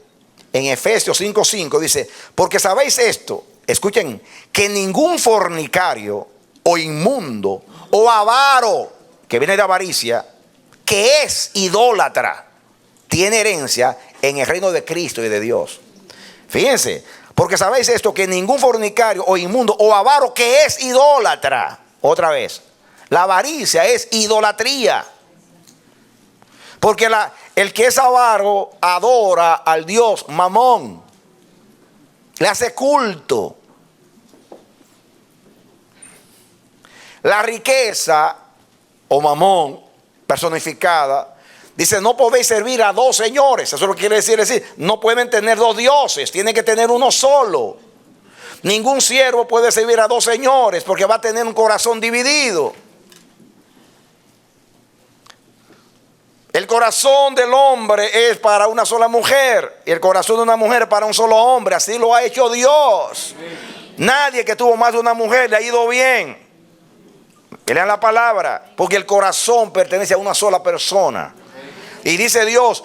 en Efesios 5:5, dice: porque sabéis esto, escuchen, que ningún fornicario o inmundo o avaro, que viene de avaricia, que es idólatra, tiene herencia en el reino de Cristo y de Dios. Fíjense, porque sabéis esto, que ningún fornicario o inmundo o avaro, que es idólatra. Otra vez, la avaricia es idolatría. Porque el que es avaro adora al Dios Mamón, le hace culto. La riqueza o Mamón personificada dice: no podéis servir a dos señores. Eso es lo que quiere decir, no pueden tener dos dioses, tienen que tener uno solo. Ningún siervo puede servir a dos señores porque va a tener un corazón dividido. El corazón del hombre es para una sola mujer y el corazón de una mujer para un solo hombre. Así lo ha hecho Dios. Nadie que tuvo más de una mujer le ha ido bien. Que lean la palabra, porque el corazón pertenece a una sola persona. Y dice Dios,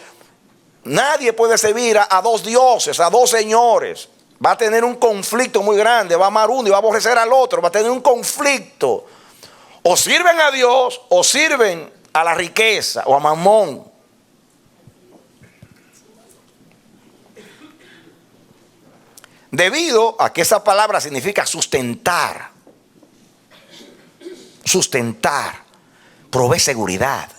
nadie puede servir a dos dioses, a dos señores. Va a tener un conflicto muy grande, va a amar uno y va a aborrecer al otro, va a tener un conflicto. O sirven a Dios o sirven a la riqueza o a Mamón. Debido a que esa palabra significa sustentar. Sustentar, provee seguridad.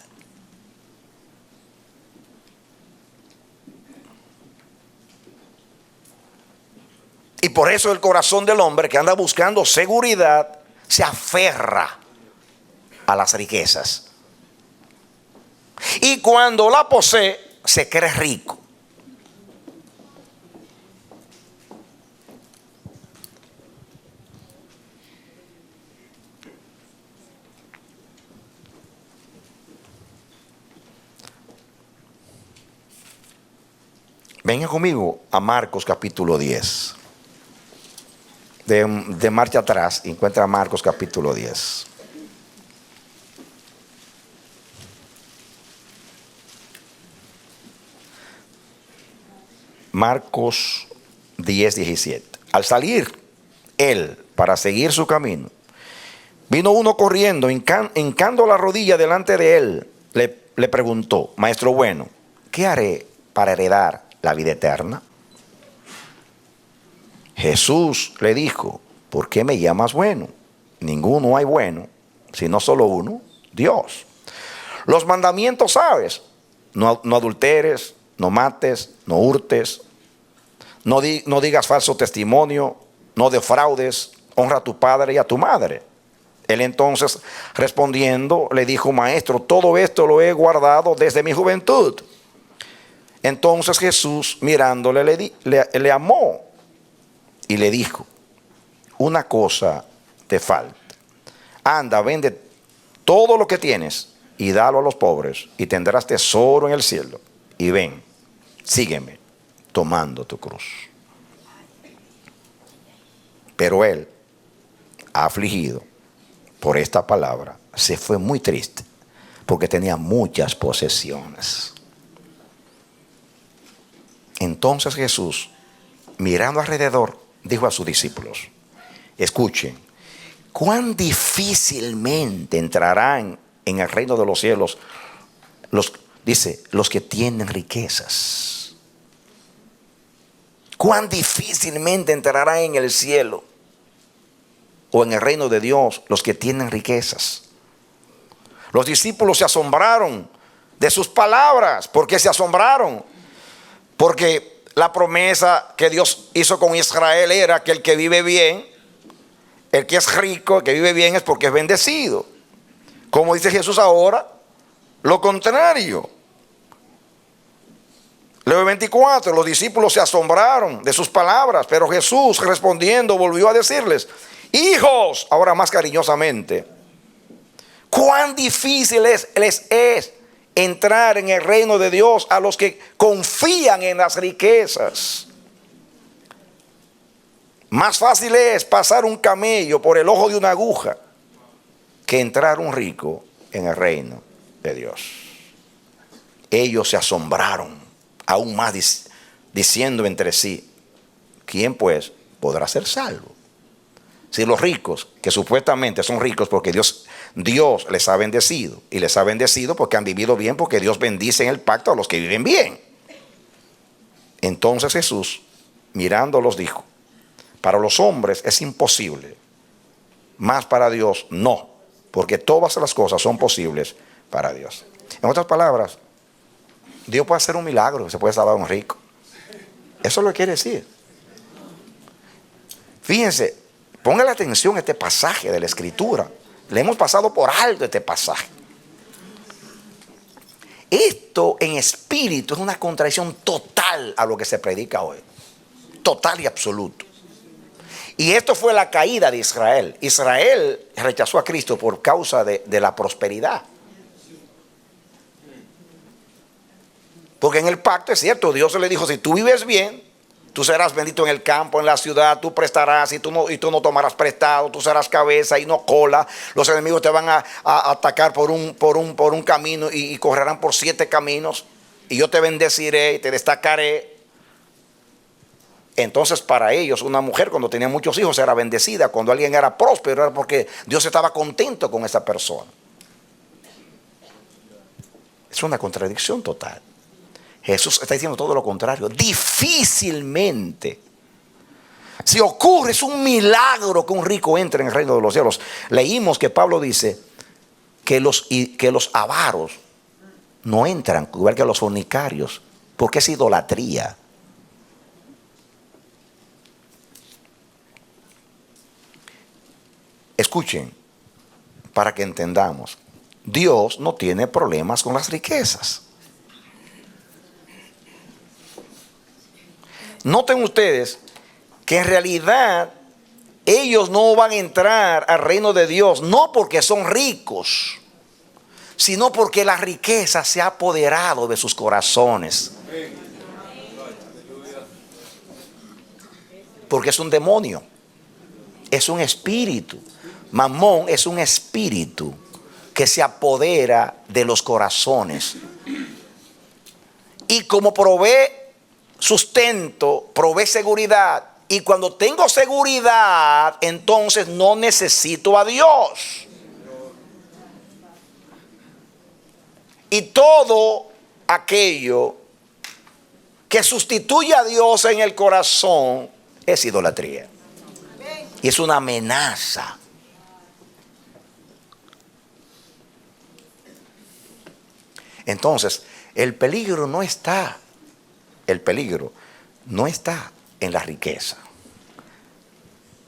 Y por eso el corazón del hombre que anda buscando seguridad se aferra a las riquezas. Y cuando la posee, se cree rico. Venga conmigo a Marcos capítulo 10. De marcha atrás, encuentra Marcos capítulo 10. Marcos 10, 17. Al salir él para seguir su camino, vino uno corriendo, hincando la rodilla delante de él. Le preguntó, maestro bueno, ¿qué haré para heredar la vida eterna? Jesús le dijo, ¿por qué me llamas bueno? Ninguno hay bueno, sino solo uno, Dios. Los mandamientos sabes, no adulteres, no mates, no hurtes, no digas falso testimonio, no defraudes, honra a tu padre y a tu madre. Él entonces respondiendo le dijo, maestro, todo esto lo he guardado desde mi juventud. Entonces Jesús mirándole le amó y le dijo, una cosa te falta. Anda, vende todo lo que tienes y dalo a los pobres y tendrás tesoro en el cielo. Y ven, sígueme tomando tu cruz. Pero él, afligido por esta palabra, se fue muy triste porque tenía muchas posesiones. Entonces Jesús, mirando alrededor, dijo a sus discípulos, escuchen, cuán difícilmente entrarán en el reino de los cielos los que tienen riquezas. Cuán difícilmente entrarán en el cielo o en el reino de Dios los que tienen riquezas. Los discípulos se asombraron de sus palabras. ¿Por qué se asombraron? Porque la promesa que Dios hizo con Israel era que el que vive bien, el que es rico, el que vive bien es porque es bendecido. Como dice Jesús ahora, lo contrario. Leo 24, los discípulos se asombraron de sus palabras, pero Jesús respondiendo volvió a decirles, hijos, ahora más cariñosamente, cuán difícil les es entrar en el reino de Dios a los que confían en las riquezas. Más fácil es pasar un camello por el ojo de una aguja que entrar un rico en el reino de Dios. Ellos se asombraron aún más diciendo entre sí, ¿quién pues podrá ser salvo? Si los ricos, que supuestamente son ricos porque Dios les ha bendecido, y les ha bendecido porque han vivido bien, porque Dios bendice en el pacto a los que viven bien. Entonces Jesús, mirándolos, dijo, para los hombres es imposible, mas para Dios no, porque todas las cosas son posibles para Dios. En otras palabras, Dios puede hacer un milagro, se puede salvar a un rico. Eso lo quiere decir. Fíjense, póngale atención a este pasaje de la Escritura. Le hemos pasado por alto este pasaje. Esto en espíritu es una contradicción total a lo que se predica hoy. Total y absoluto. Y esto fue la caída de Israel. Israel rechazó a Cristo por causa de la prosperidad. Porque en el pacto es cierto, Dios le dijo, si tú vives bien, Tú serás bendito en el campo, en la ciudad, tú prestarás y tú no tomarás prestado, tú serás cabeza y no cola. Los enemigos te van a atacar por un camino y correrán por 7 caminos. Y yo te bendeciré y te destacaré. Entonces para ellos una mujer cuando tenía muchos hijos era bendecida. Cuando alguien era próspero era porque Dios estaba contento con esa persona. Es una contradicción total. Jesús está diciendo todo lo contrario. Difícilmente, si ocurre, es un milagro que un rico entre en el reino de los cielos. Leímos que Pablo dice que los avaros no entran, igual que los fornicarios, porque es idolatría. Escuchen, para que entendamos, Dios no tiene problemas con las riquezas. Noten ustedes que en realidad ellos no van a entrar al reino de Dios, no porque son ricos, sino porque la riqueza se ha apoderado de sus corazones. Porque es un demonio, es un espíritu. Mamón es un espíritu que se apodera de los corazones. Y como provee sustento, provee seguridad. Y cuando tengo seguridad, entonces no necesito a Dios. Y todo aquello que sustituye a Dios en el corazón es idolatría. Y es una amenaza. Entonces, el peligro no está en la riqueza,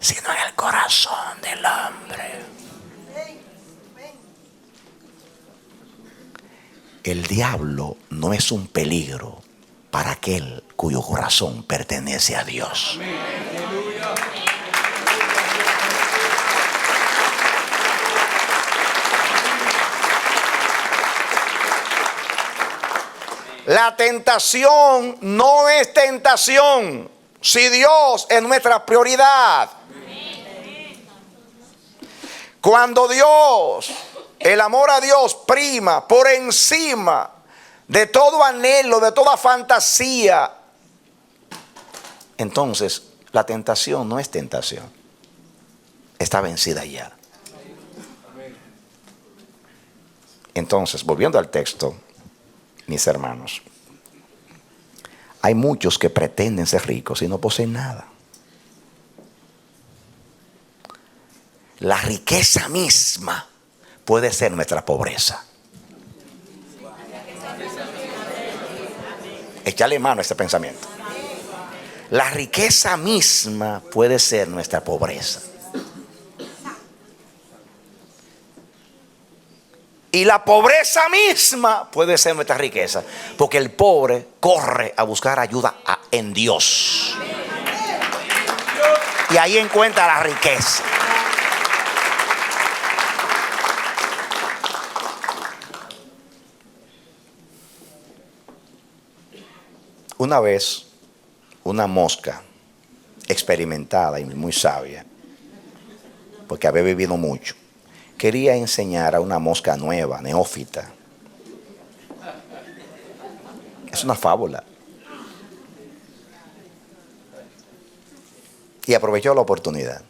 sino en el corazón del hombre. El diablo no es un peligro para aquel cuyo corazón pertenece a Dios. La tentación no es tentación si Dios es nuestra prioridad. Cuando Dios, el amor a Dios prima por encima de todo anhelo, de toda fantasía, entonces la tentación no es tentación. Está vencida ya. Entonces, volviendo al texto, mis hermanos, hay muchos que pretenden ser ricos y no poseen nada. La riqueza misma puede ser nuestra pobreza. Échale mano a este pensamiento. La riqueza misma puede ser nuestra pobreza. Y la pobreza misma puede ser nuestra riqueza. Porque el pobre corre a buscar ayuda en Dios. Y ahí encuentra la riqueza. Una vez, una mosca experimentada y muy sabia, porque había vivido mucho, quería enseñar a una mosca nueva, neófita. Es una fábula. Y aprovechó la oportunidad.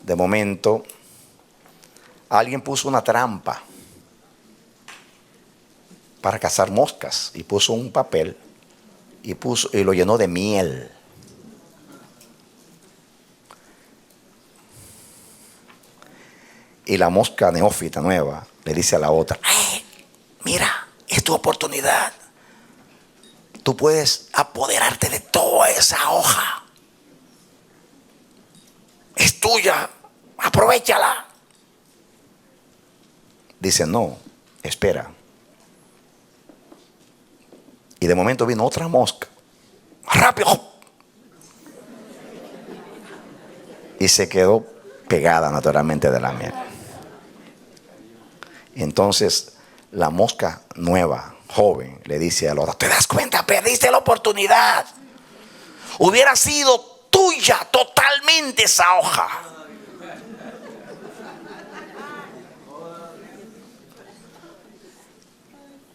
De momento, alguien puso una trampa para cazar moscas y puso un papel y lo llenó de miel. Y la mosca neófita nueva le dice a la otra: mira, es tu oportunidad. Tú puedes apoderarte de toda esa hoja. Es tuya, aprovéchala. Dice: no, espera. Y de momento vino otra mosca. ¡Rápido! Y se quedó pegada naturalmente de la miel. Entonces la mosca nueva, joven, le dice a la otra: ¿te das cuenta? Perdiste la oportunidad. hubiera sido tuya totalmente esa hoja.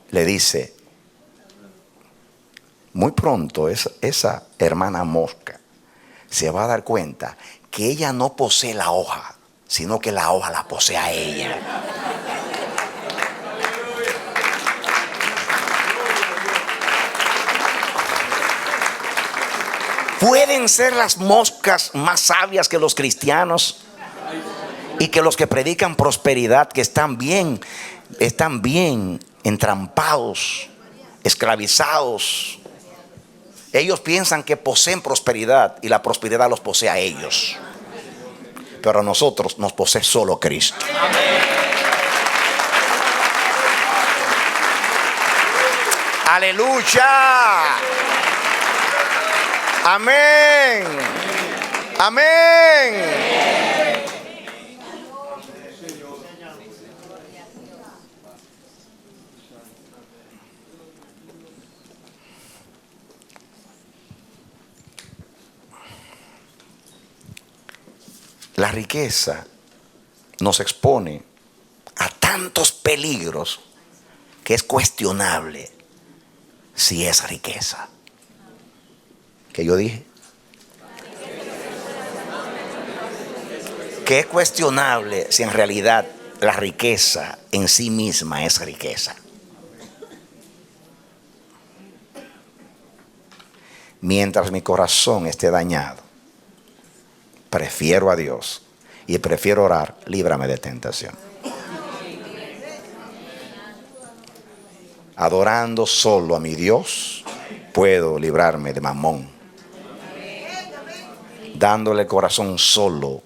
Le dice, muy pronto esa hermana mosca se va a dar cuenta que ella no posee la hoja, sino que la hoja la posee a ella. Pueden ser las moscas más sabias que los cristianos y que los que predican prosperidad, que están bien entrampados, esclavizados. Ellos piensan que poseen prosperidad y la prosperidad los posee a ellos. Pero a nosotros nos posee solo Cristo. Aleluya. Amén. Amén. La riqueza nos expone a tantos peligros que es cuestionable si es riqueza. ¿Qué yo dije? Que es cuestionable si en realidad la riqueza en sí misma es riqueza. Mientras mi corazón esté dañado, prefiero a Dios y prefiero orar, líbrame de tentación. Adorando solo a mi Dios, puedo librarme de Mamón. Dándole el corazón solo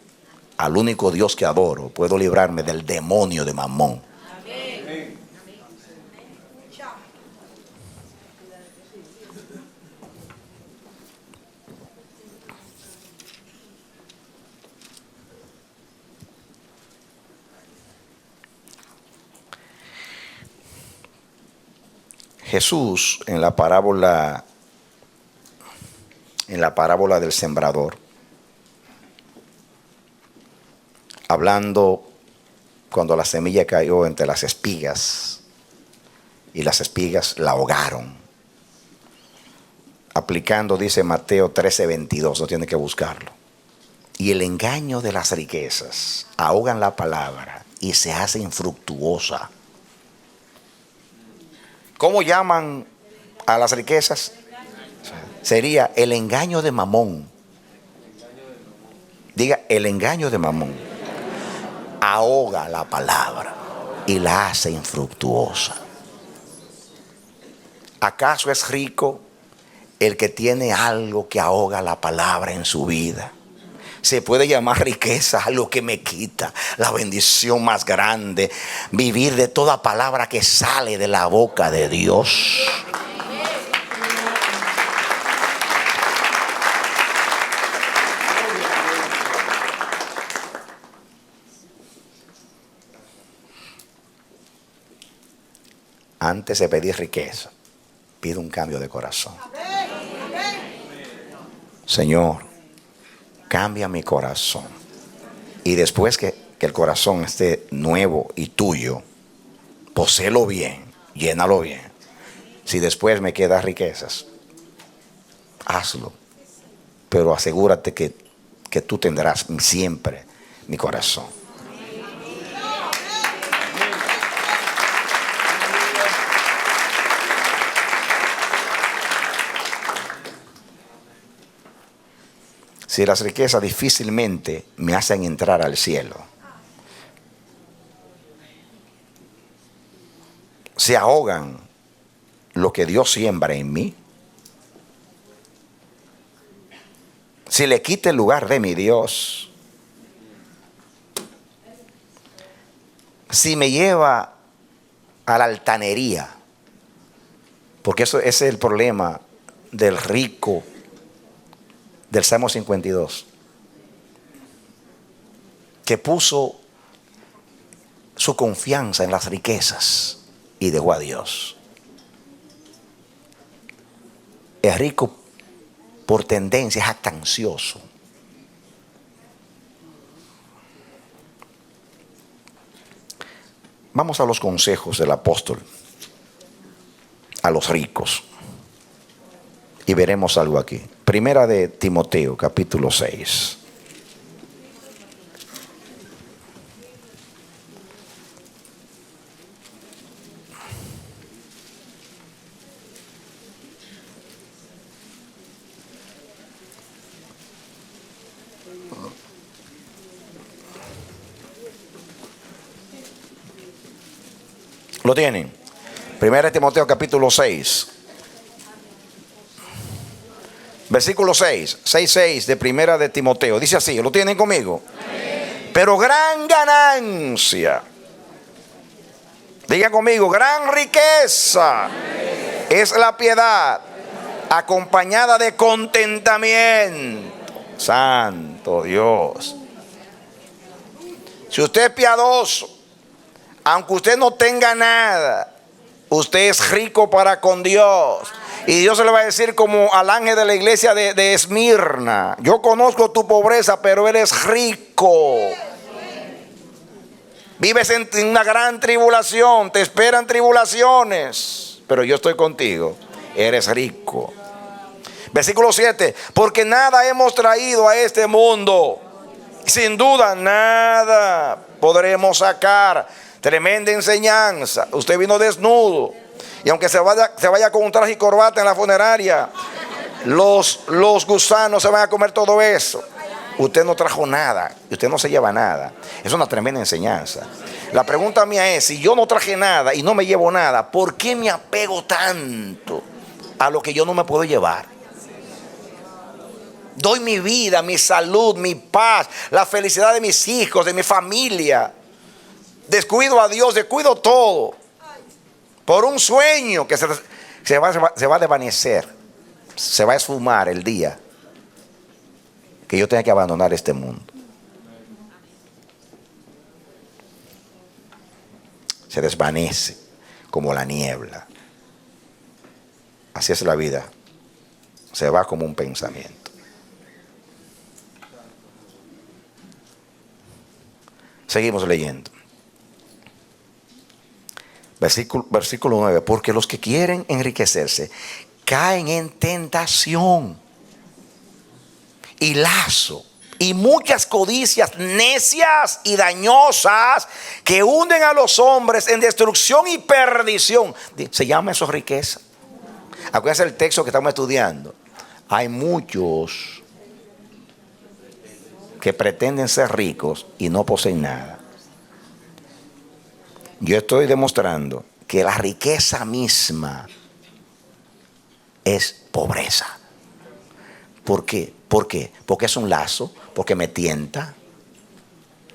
al único Dios que adoro, puedo librarme del demonio de Mamón. Jesús en la parábola del sembrador, hablando cuando la semilla cayó entre las espigas y las espigas la ahogaron, aplicando, dice Mateo 13:22, no tiene que buscarlo. Y el engaño de las riquezas ahogan la palabra y se hace infructuosa. ¿Cómo llaman a las riquezas? Sería el engaño de Mamón. Diga, el engaño de Mamón ahoga la palabra y la hace infructuosa. ¿Acaso es rico el que tiene algo que ahoga la palabra en su vida? Se puede llamar riqueza a lo que me quita la bendición más grande, vivir de toda palabra que sale de la boca de Dios. Antes de pedir riqueza, pido un cambio de corazón. Señor, cambia mi corazón. Y después que el corazón esté nuevo y tuyo, poséelo bien, llénalo bien. Si después me quedan riquezas, hazlo. Pero asegúrate que tú tendrás siempre mi corazón. Si las riquezas difícilmente me hacen entrar al cielo, se ahogan lo que Dios siembra en mí, si le quita el lugar de mi Dios, si me lleva a la altanería, porque ese es el problema del rico del Salmo 52, que puso su confianza en las riquezas y dejó a Dios. El rico por tendencia, es jactancioso. Vamos a los consejos del apóstol a los ricos y veremos algo aquí. Primera de Timoteo, capítulo 6. ¿Lo tienen? Primera de Timoteo capítulo 6. Versículo 6. 6 de Primera de Timoteo. Dice así, ¿lo tienen conmigo? Amén. Pero gran ganancia. Digan conmigo, gran riqueza. Amén. Es la piedad acompañada de contentamiento. Santo Dios. Si usted es piadoso, aunque usted no tenga nada, usted es rico para con Dios. Y Dios se le va a decir como al ángel de la iglesia de Esmirna: yo conozco tu pobreza, pero eres rico. Vives en una gran tribulación, te esperan tribulaciones, pero yo estoy contigo, eres rico. Versículo 7: porque nada hemos traído a este mundo, sin duda nada podremos sacar. Tremenda enseñanza. Usted vino desnudo, y aunque se vaya con un traje y corbata en la funeraria, los gusanos se van a comer todo eso. Usted no trajo nada, usted no se lleva nada. Es una tremenda enseñanza. La pregunta mía es: si yo no traje nada y no me llevo nada, ¿por qué me apego tanto a lo que yo no me puedo llevar? Doy mi vida, mi salud, mi paz, la felicidad de mis hijos, de mi familia. Descuido a Dios, descuido todo por un sueño que se va a desvanecer, se va a esfumar el día que yo tenga que abandonar este mundo. Se desvanece como la niebla. Así es la vida, se va como un pensamiento. Seguimos leyendo. Versículo 9: porque los que quieren enriquecerse caen en tentación y lazo y muchas codicias necias y dañosas que hunden a los hombres en destrucción y perdición. ¿Se llama eso riqueza? Acuérdense el texto que estamos estudiando. Hay muchos que pretenden ser ricos y no poseen nada. Yo estoy demostrando que la riqueza misma es pobreza. ¿Por qué? ¿Por qué? Porque es un lazo, porque me tienta,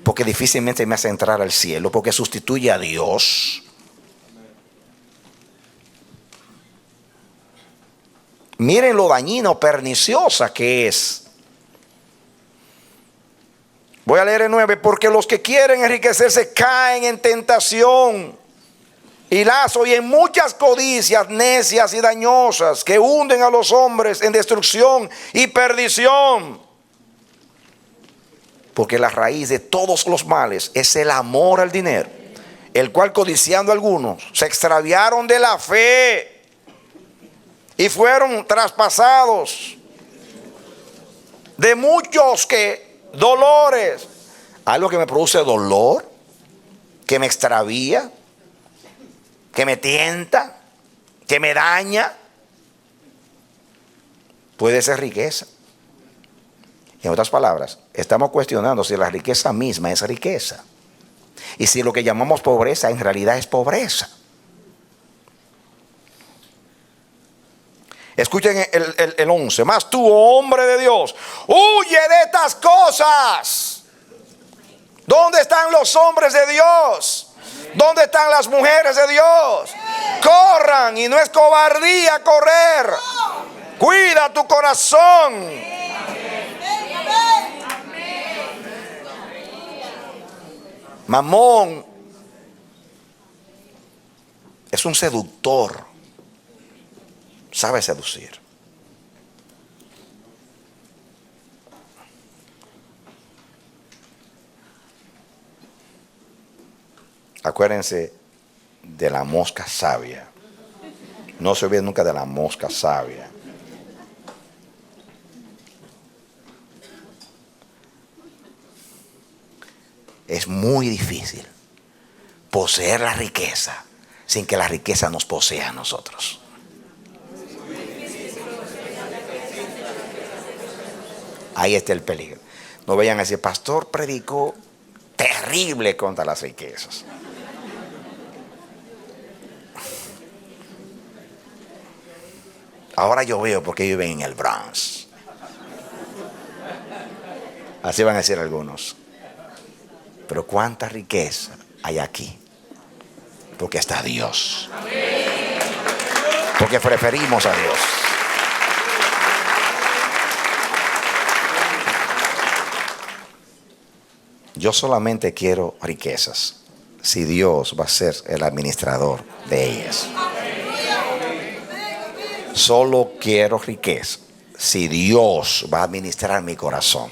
porque difícilmente me hace entrar al cielo, porque sustituye a Dios. Miren lo dañina o perniciosa que es. Voy a leer el 9: porque los que quieren enriquecerse caen en tentación y lazo y en muchas codicias necias y dañosas que hunden a los hombres en destrucción y perdición. Porque la raíz de todos los males es el amor al dinero, el cual, codiciando algunos, se extraviaron de la fe y fueron traspasados de muchos dolores. Algo que me produce dolor, que me extravía, que me tienta, que me daña, puede ser riqueza. En otras palabras, estamos cuestionando si la riqueza misma es riqueza y si lo que llamamos pobreza en realidad es pobreza. Escuchen el 11: mas tú, hombre de Dios, huye de estas cosas. ¿Dónde están los hombres de Dios? ¿Dónde están las mujeres de Dios? Corran, y no es cobardía correr. Cuida tu corazón. Mamón es un seductor. Sabe seducir. Acuérdense de la mosca sabia. No se olviden nunca de la mosca sabia. Es muy difícil poseer la riqueza sin que la riqueza nos posea a nosotros. Ahí está el peligro. No vayan a decir, pastor predicó terrible contra las riquezas. Ahora yo veo por qué viven en el Bronx. Así van a decir algunos. Pero cuánta riqueza hay aquí. Porque está Dios. Porque preferimos a Dios. Yo solamente quiero riquezas si Dios va a ser el administrador de ellas. Solo quiero riqueza si Dios va a administrar mi corazón.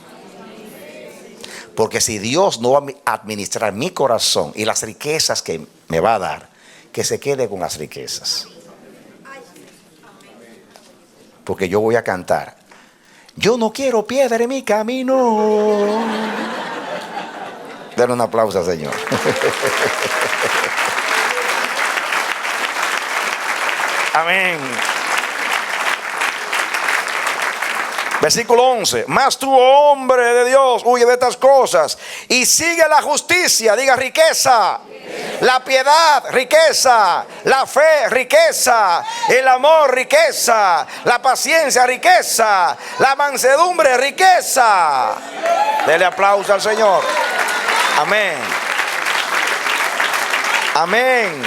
Porque si Dios no va a administrar mi corazón y las riquezas que me va a dar, que se quede con las riquezas. Porque yo voy a cantar, yo no quiero piedra en mi camino. Denle un aplauso al Señor. Amén. Versículo 11. Mas tú, hombre de Dios, huye de estas cosas y sigue la justicia. Diga riqueza. La piedad, riqueza. La fe, riqueza. El amor, riqueza. La paciencia, riqueza. La mansedumbre, riqueza. Dele aplauso al Señor. Amén. Amén.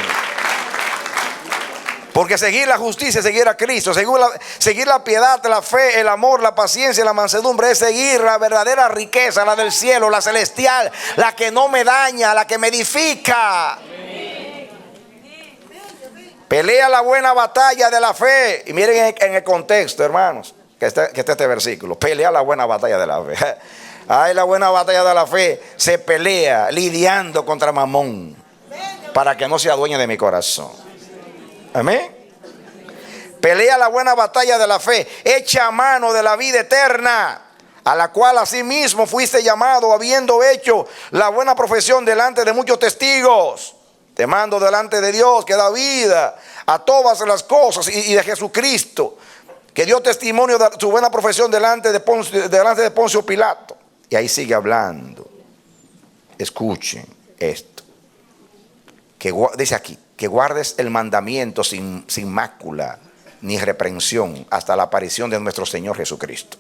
Porque seguir la justicia, seguir a Cristo, seguir la piedad, la fe, el amor, la paciencia, la mansedumbre es seguir la verdadera riqueza, la del cielo, la celestial, la que no me daña, la que me edifica. Pelea la buena batalla de la fe. Y miren en el contexto, hermanos, que está este versículo. Pelea la buena batalla de la fe. Ay, la buena batalla de la fe se pelea lidiando contra Mamón para que no se adueñe de mi corazón. Amén. Pelea la buena batalla de la fe. Echa mano de la vida eterna, a la cual asimismo fuiste llamado, habiendo hecho la buena profesión delante de muchos testigos. Te mando delante de Dios, que da vida a todas las cosas, y de Jesucristo, que dio testimonio de su buena profesión delante de Poncio Pilato. Y ahí sigue hablando. Escuchen esto. Dice aquí, que guardes el mandamiento sin mácula ni reprensión hasta la aparición de nuestro Señor Jesucristo,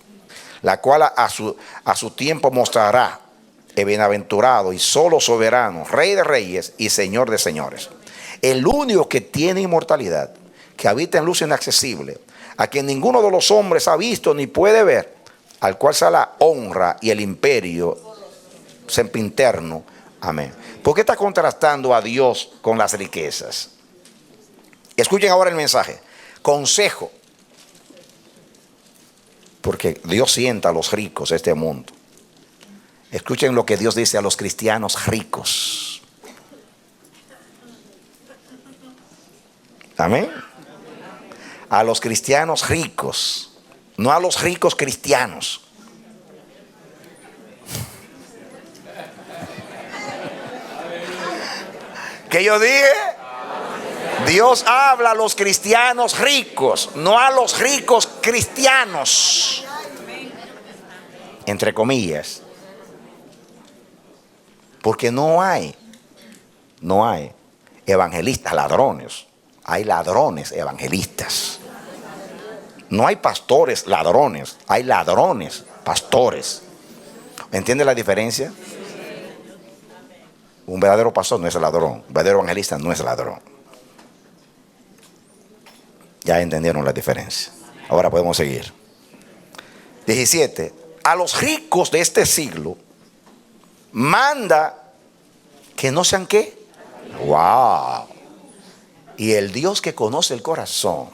la cual a su tiempo mostrará el bienaventurado y solo soberano, Rey de reyes y Señor de señores, el único que tiene inmortalidad, que habita en luz inaccesible, a quien ninguno de los hombres ha visto ni puede ver, al cual sea la honra y el imperio sempiterno. Amén. ¿Por qué está contrastando a Dios con las riquezas? Escuchen ahora el mensaje. Consejo. Porque Dios sienta a los ricos de este mundo. Escuchen lo que Dios dice a los cristianos ricos. Amén. A los cristianos ricos. No a los ricos cristianos. ¿Qué yo dije? Dios habla a los cristianos ricos, no a los ricos cristianos. Entre comillas. Porque no hay evangelistas ladrones. Hay ladrones evangelistas. No hay pastores ladrones. Hay ladrones pastores. ¿Entiende la diferencia? Un verdadero pastor no es ladrón. Un verdadero evangelista no es ladrón. Ya entendieron la diferencia. Ahora podemos seguir. 17. A los ricos de este siglo manda que no sean ¿qué? ¡Wow! Y el Dios que conoce el corazón,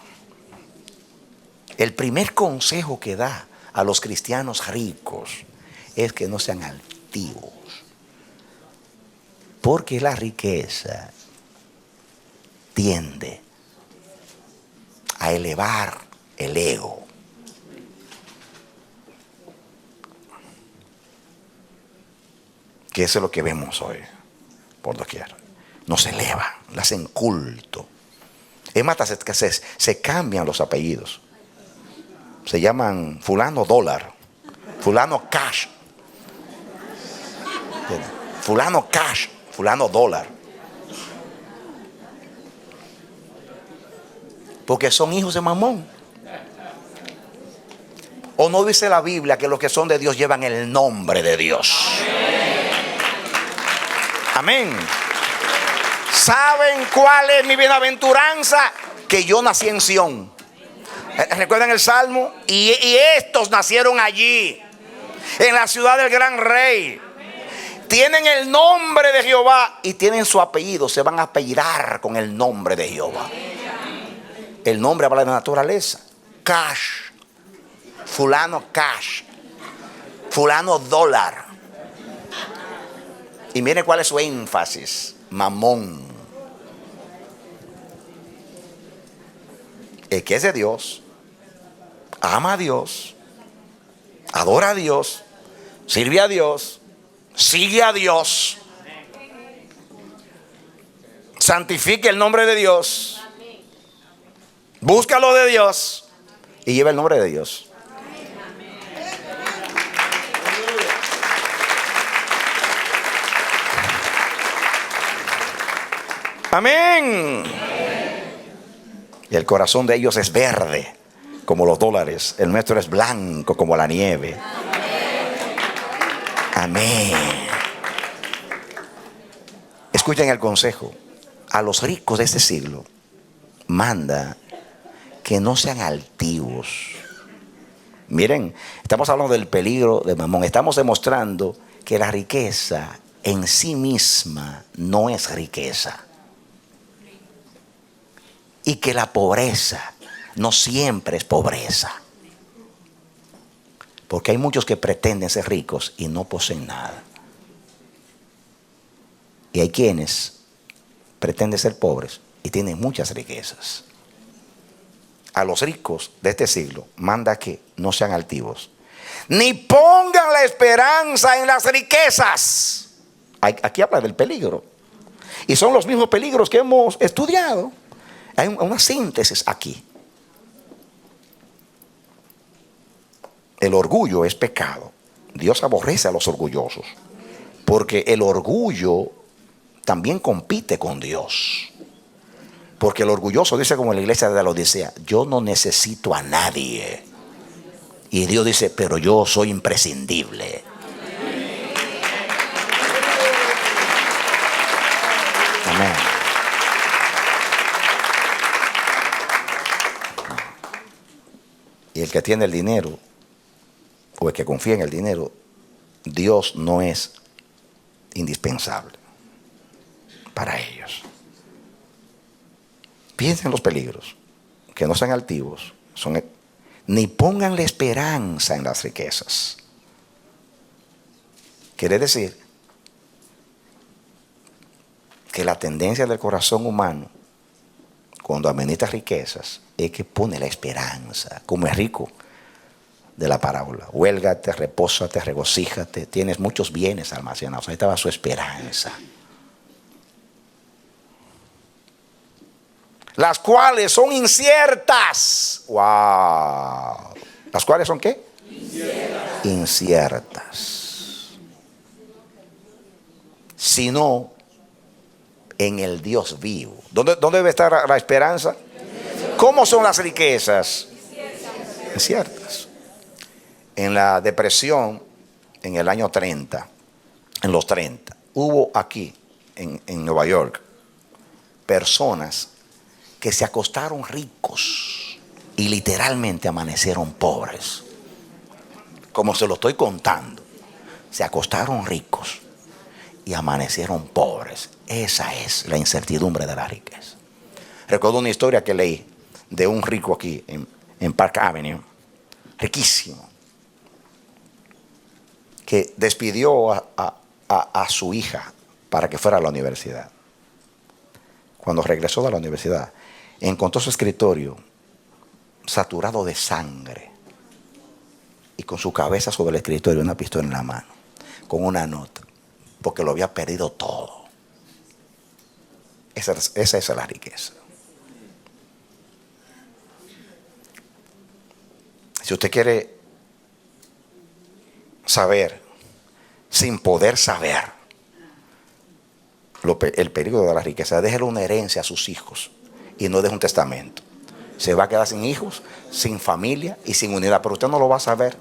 el primer consejo que da a los cristianos ricos es que no sean altivos. Porque la riqueza tiende a elevar el ego. Que eso es lo que vemos hoy por doquier. Nos elevan, le hacen culto. Es más, se cambian los apellidos. Se llaman fulano dólar, fulano cash, fulano cash, fulano dólar. Porque son hijos de Mamón. ¿O no dice la Biblia que los que son de Dios llevan el nombre de Dios? Amén. ¿Saben cuál es mi bienaventuranza? Que yo nací en Sión. ¿Recuerdan el Salmo? Y estos nacieron allí, en la ciudad del gran rey. Tienen el nombre de Jehová y tienen su apellido. Se van a apellidar con el nombre de Jehová. El nombre habla de la naturaleza. Cash, fulano cash, fulano dólar. Y miren cuál es su énfasis: Mamón. El que es de Dios, ama a Dios, adora a Dios, sirve a Dios, sigue a Dios, santifique el nombre de Dios, busca lo de Dios y lleva el nombre de Dios. Amén. Y el corazón de ellos es verde como los dólares. El nuestro es blanco como la nieve. Amén. Escuchen el consejo. A los ricos de este siglo manda que no sean altivos. Miren, estamos hablando del peligro de Mamón. Estamos demostrando que la riqueza en sí misma no es riqueza. Y que la pobreza no siempre es pobreza. Porque hay muchos que pretenden ser ricos y no poseen nada. Y hay quienes pretenden ser pobres y tienen muchas riquezas. A los ricos de este siglo manda que no sean altivos, ni pongan la esperanza en las riquezas. Aquí habla del peligro. Y son los mismos peligros que hemos estudiado. Hay una síntesis aquí. El orgullo es pecado. Dios aborrece a los orgullosos, porque el orgullo también compite con Dios. Porque el orgulloso dice, como la iglesia de la Odisea: yo no necesito a nadie. Y Dios dice: pero yo soy imprescindible. Amén. Y el que tiene el dinero, o el que confía en el dinero, Dios no es indispensable para ellos. Piensen en los peligros. Que no sean altivos, ni pongan la esperanza en las riquezas. Quiere decir que la tendencia del corazón humano cuando administra riquezas es que pone la esperanza, como es rico de la parábola: huélgate, repósate, regocíjate, tienes muchos bienes almacenados. Ahí estaba su esperanza. Las cuales son inciertas. ¡Wow! ¿Las cuales son qué? Inciertas. Inciertas. Sino en el Dios vivo. ¿Dónde debe estar la esperanza? ¿Cómo son las riquezas? Inciertas. En la depresión, en el año 30, en los 30, hubo aquí, en Nueva York, personas que se acostaron ricos y literalmente amanecieron pobres. Como se lo estoy contando, se acostaron ricos y amanecieron pobres. Esa es la incertidumbre de la riqueza. Recuerdo una historia que leí de un rico aquí en Park Avenue, riquísimo, que despidió a su hija para que fuera a la universidad. Cuando regresó de la universidad, encontró su escritorio saturado de sangre y con su cabeza sobre el escritorio, una pistola en la mano, con una nota, porque lo había perdido todo. Esa es la riqueza. Si usted quiere saber sin poder saber el peligro de la riqueza, déjele una herencia a sus hijos y no deje un testamento. Se va a quedar sin hijos, sin familia y sin unidad, pero usted no lo va a saber,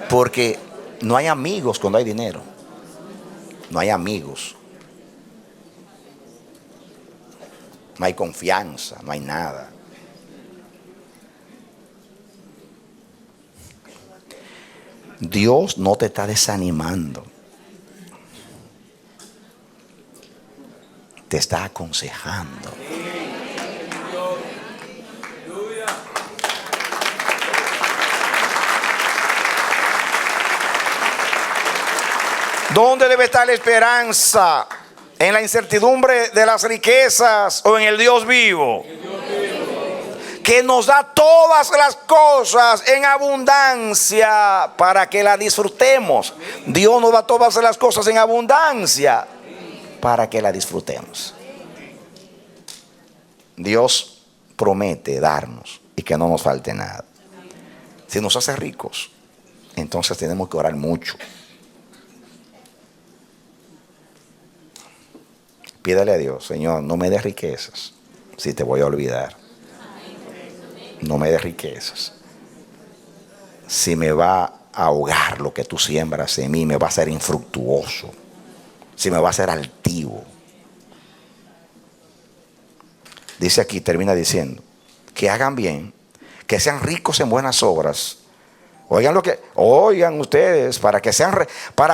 porque no hay amigos cuando hay dinero. No hay amigos, no hay confianza, no hay nada. Dios no te está desanimando, te está aconsejando. ¿Dónde debe estar la esperanza? ¿En la incertidumbre de las riquezas o en el Dios vivo? Que nos da todas las cosas en abundancia para que la disfrutemos. Dios nos da todas las cosas en abundancia para que la disfrutemos. Dios promete darnos y que no nos falte nada. Si nos hace ricos, entonces tenemos que orar mucho. Pídale a Dios: Señor, no me des riquezas si te voy a olvidar. No me des riquezas si me va a ahogar lo que tú siembras en mí, me va a ser infructuoso, si me va a ser altivo. Dice aquí, termina diciendo, que hagan bien, que sean ricos en buenas obras. Oigan ustedes, para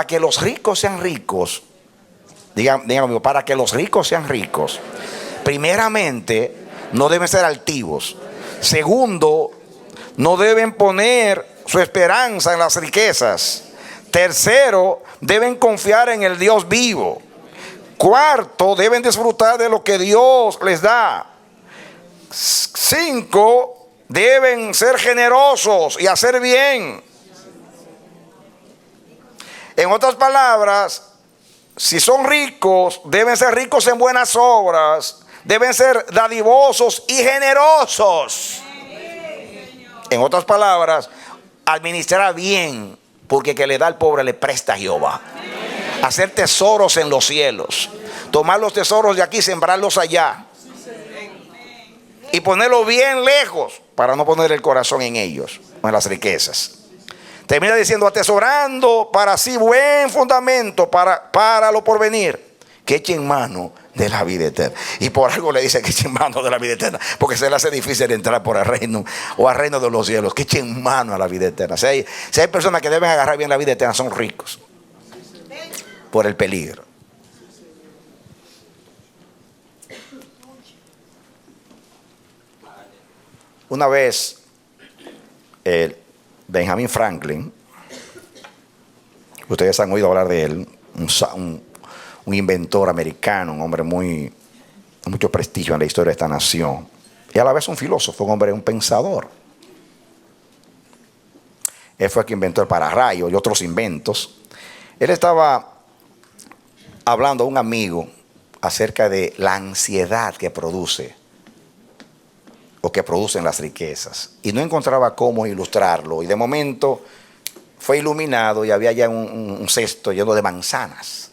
que los ricos sean ricos. Digan conmigo, para que los ricos sean ricos, primeramente, no deben ser altivos. Segundo, no deben poner su esperanza en las riquezas. Tercero, deben confiar en el Dios vivo. Cuarto, deben disfrutar de lo que Dios les da. 5, deben ser generosos y hacer bien. En otras palabras, si son ricos, deben ser ricos en buenas obras, deben ser dadivosos y generosos. En otras palabras, administrar bien, porque que le da al pobre le presta a Jehová. Hacer tesoros en los cielos, tomar los tesoros de aquí y sembrarlos allá, y ponerlos bien lejos para no poner el corazón en ellos, en las riquezas. Termina diciendo, atesorando para sí buen fundamento para lo porvenir, que echen mano de la vida eterna. Y por algo le dice que echen mano de la vida eterna, porque se le hace difícil entrar por el reino o al reino de los cielos. Que echen mano a la vida eterna. Si hay personas que deben agarrar bien la vida eterna, son ricos por el peligro. Una vez Benjamin Franklin, ustedes han oído hablar de él, un inventor americano, un hombre con mucho prestigio en la historia de esta nación, y a la vez un filósofo, un pensador. Él fue el que inventó el pararrayo y otros inventos. Él estaba hablando a un amigo acerca de la ansiedad que produce o que producen las riquezas, y no encontraba cómo ilustrarlo, y de momento fue iluminado y había ya un cesto lleno de manzanas.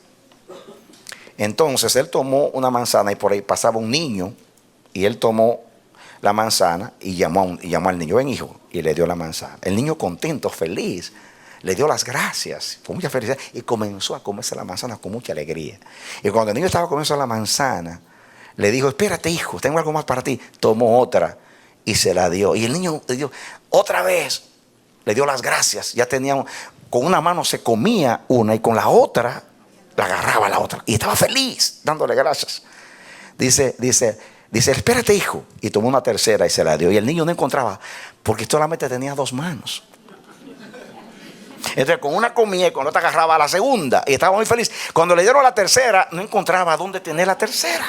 Entonces él tomó una manzana y por ahí pasaba un niño, y él tomó la manzana y llamó al niño: ven, hijo, y le dio la manzana. El niño, contento, feliz, le dio las gracias con mucha felicidad y comenzó a comerse la manzana con mucha alegría. Y cuando el niño estaba comiendo la manzana, le dijo: espérate, hijo, tengo algo más para ti. Tomó otra y se la dio. Y el niño le dio otra vez, le dio las gracias. Ya tenía, con una mano se comía una y con la otra la agarraba la otra. Y estaba feliz dándole gracias. Dice, espérate, hijo. Y tomó una tercera y se la dio. Y el niño no encontraba, porque solamente tenía 2 manos. Entonces con una comía y con otra agarraba a la segunda. Y estaba muy feliz. Cuando le dieron la tercera, no encontraba dónde tener la tercera.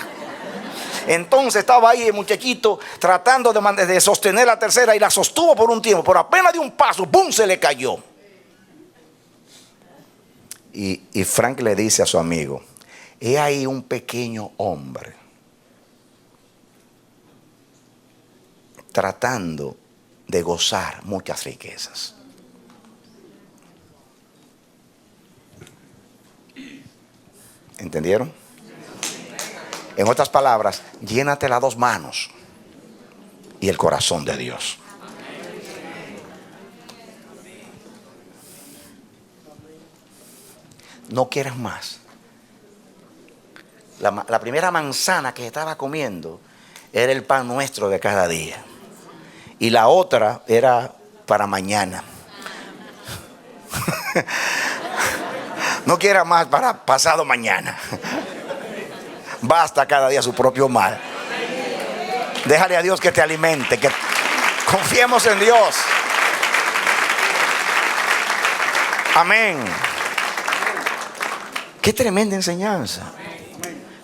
Entonces estaba ahí el muchachito tratando de sostener la tercera y la sostuvo por un tiempo. Pero apenas de un paso, ¡pum!, se le cayó. Y Frank le dice a su amigo: he ahí un pequeño hombre tratando de gozar muchas riquezas. ¿Entendieron? En otras palabras, llénate las dos manos y el corazón de Dios. No quieras más. La primera manzana que estaba comiendo era el pan nuestro de cada día. Y la otra era para mañana. No quiera más para pasado mañana. Basta cada día su propio mal. Déjale a Dios que te alimente, que confiemos en Dios. Amén. Qué tremenda enseñanza.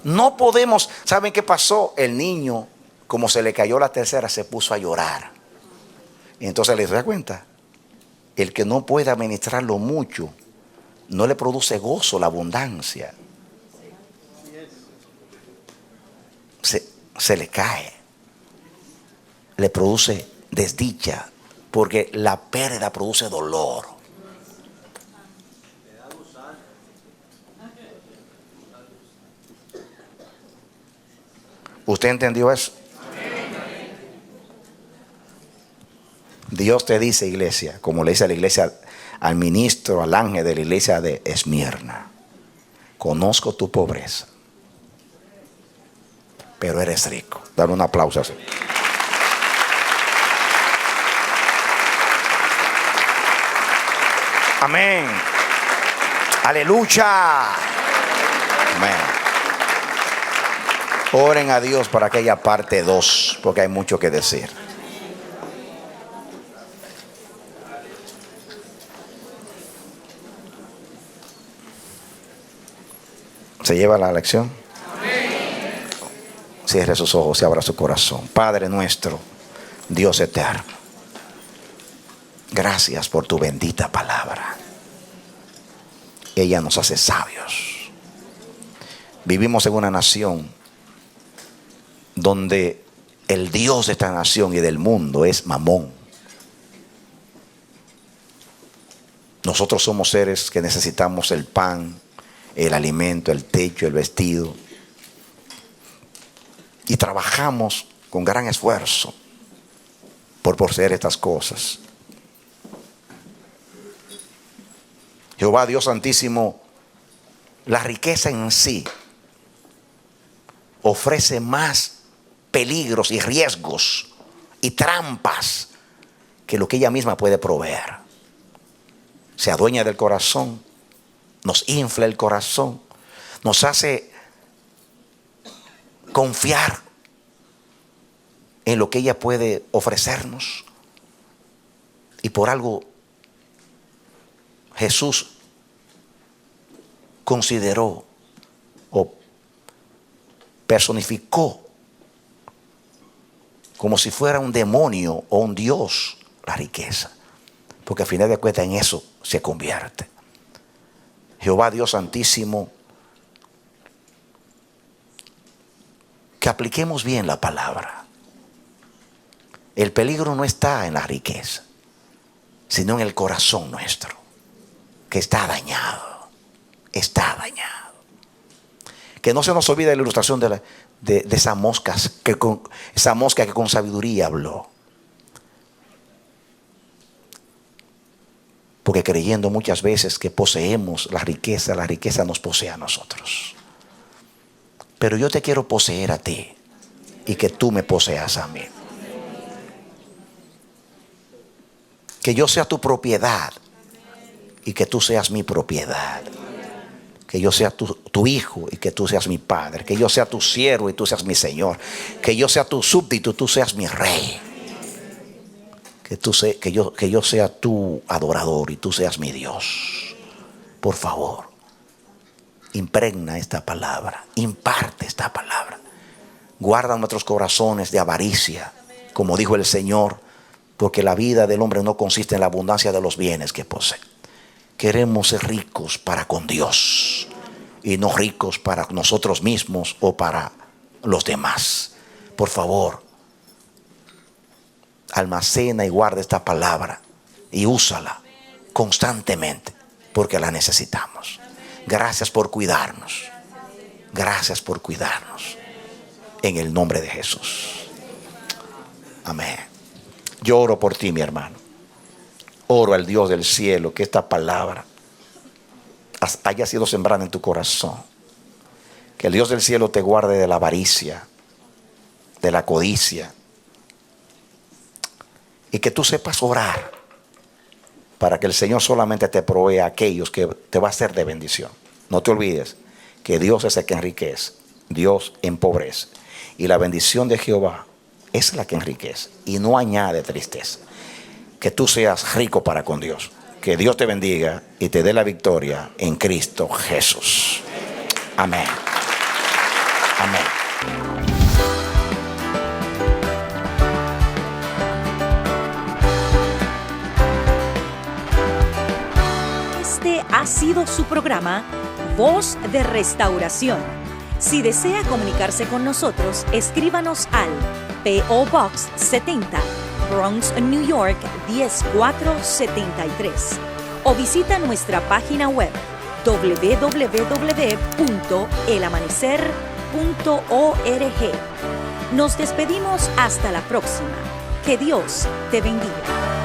No podemos. ¿Saben qué pasó? El niño, como se le cayó la tercera, se puso a llorar. Y entonces les da cuenta, el que no puede administrarlo mucho, no le produce gozo la abundancia. Se le cae. Le produce desdicha, porque la pérdida produce dolor. ¿Usted entendió eso? Dios te dice, iglesia, como le dice a la iglesia, al ministro, al ángel de la iglesia de Esmirna: conozco tu pobreza, pero eres rico. Dale un aplauso así. Amén. Aleluya. Amén. Oren a Dios para aquella parte 2, porque hay mucho que decir. ¿Se lleva la lección? Amén. Cierre sus ojos y abra su corazón. Padre nuestro, Dios eterno, gracias por tu bendita palabra. Ella nos hace sabios. Vivimos en una nación donde el Dios de esta nación y del mundo es Mamón. Nosotros somos seres que necesitamos el pan, el alimento, el techo, el vestido. Y trabajamos con gran esfuerzo por poseer estas cosas. Jehová Dios Santísimo, la riqueza en sí ofrece más peligros y riesgos y trampas que lo que ella misma puede proveer. Se adueña del corazón, nos infla el corazón, nos hace confiar en lo que ella puede ofrecernos. Y por algo Jesús consideró o personificó como si fuera un demonio o un dios la riqueza, porque al final de cuentas en eso se convierte. Jehová Dios Santísimo, que apliquemos bien la palabra. El peligro no está en la riqueza, sino en el corazón nuestro, que está dañado. Está dañado. Que no se nos olvide la ilustración de esas moscas, esa mosca que con sabiduría habló. Porque creyendo muchas veces que poseemos la riqueza nos posee a nosotros. Pero yo te quiero poseer a ti y que tú me poseas a mí. Que yo sea tu propiedad y que tú seas mi propiedad. Que yo sea tu hijo y que tú seas mi padre. Que yo sea tu siervo y tú seas mi señor. Que yo sea tu súbdito y tú seas mi rey. que yo sea tu adorador y tú seas mi Dios. Por favor, impregna esta palabra, imparte esta palabra. Guarda nuestros corazones de avaricia, como dijo el Señor, porque la vida del hombre no consiste en la abundancia de los bienes que posee. Queremos ser ricos para con Dios y no ricos para nosotros mismos o para los demás. Por favor, almacena y guarda esta palabra y úsala constantemente porque la necesitamos. Gracias por cuidarnos. Gracias por cuidarnos. En el nombre de Jesús. Amén. Yo oro por ti, mi hermano. Oro al Dios del cielo que esta palabra haya sido sembrada en tu corazón. Que el Dios del cielo te guarde de la avaricia, de la codicia. Y que tú sepas orar para que el Señor solamente te provea a aquellos que te va a ser de bendición. No te olvides que Dios es el que enriquece, Dios empobrece. Y la bendición de Jehová es la que enriquece y no añade tristeza. Que tú seas rico para con Dios. Que Dios te bendiga y te dé la victoria en Cristo Jesús. Amén. Amén. Este ha sido su programa Voz de Restauración. Si desea comunicarse con nosotros, escríbanos al P.O. Box 70, Bronx, New York 10473 o visita nuestra página web www.elamanecer.org. Nos despedimos hasta la próxima. Que Dios te bendiga.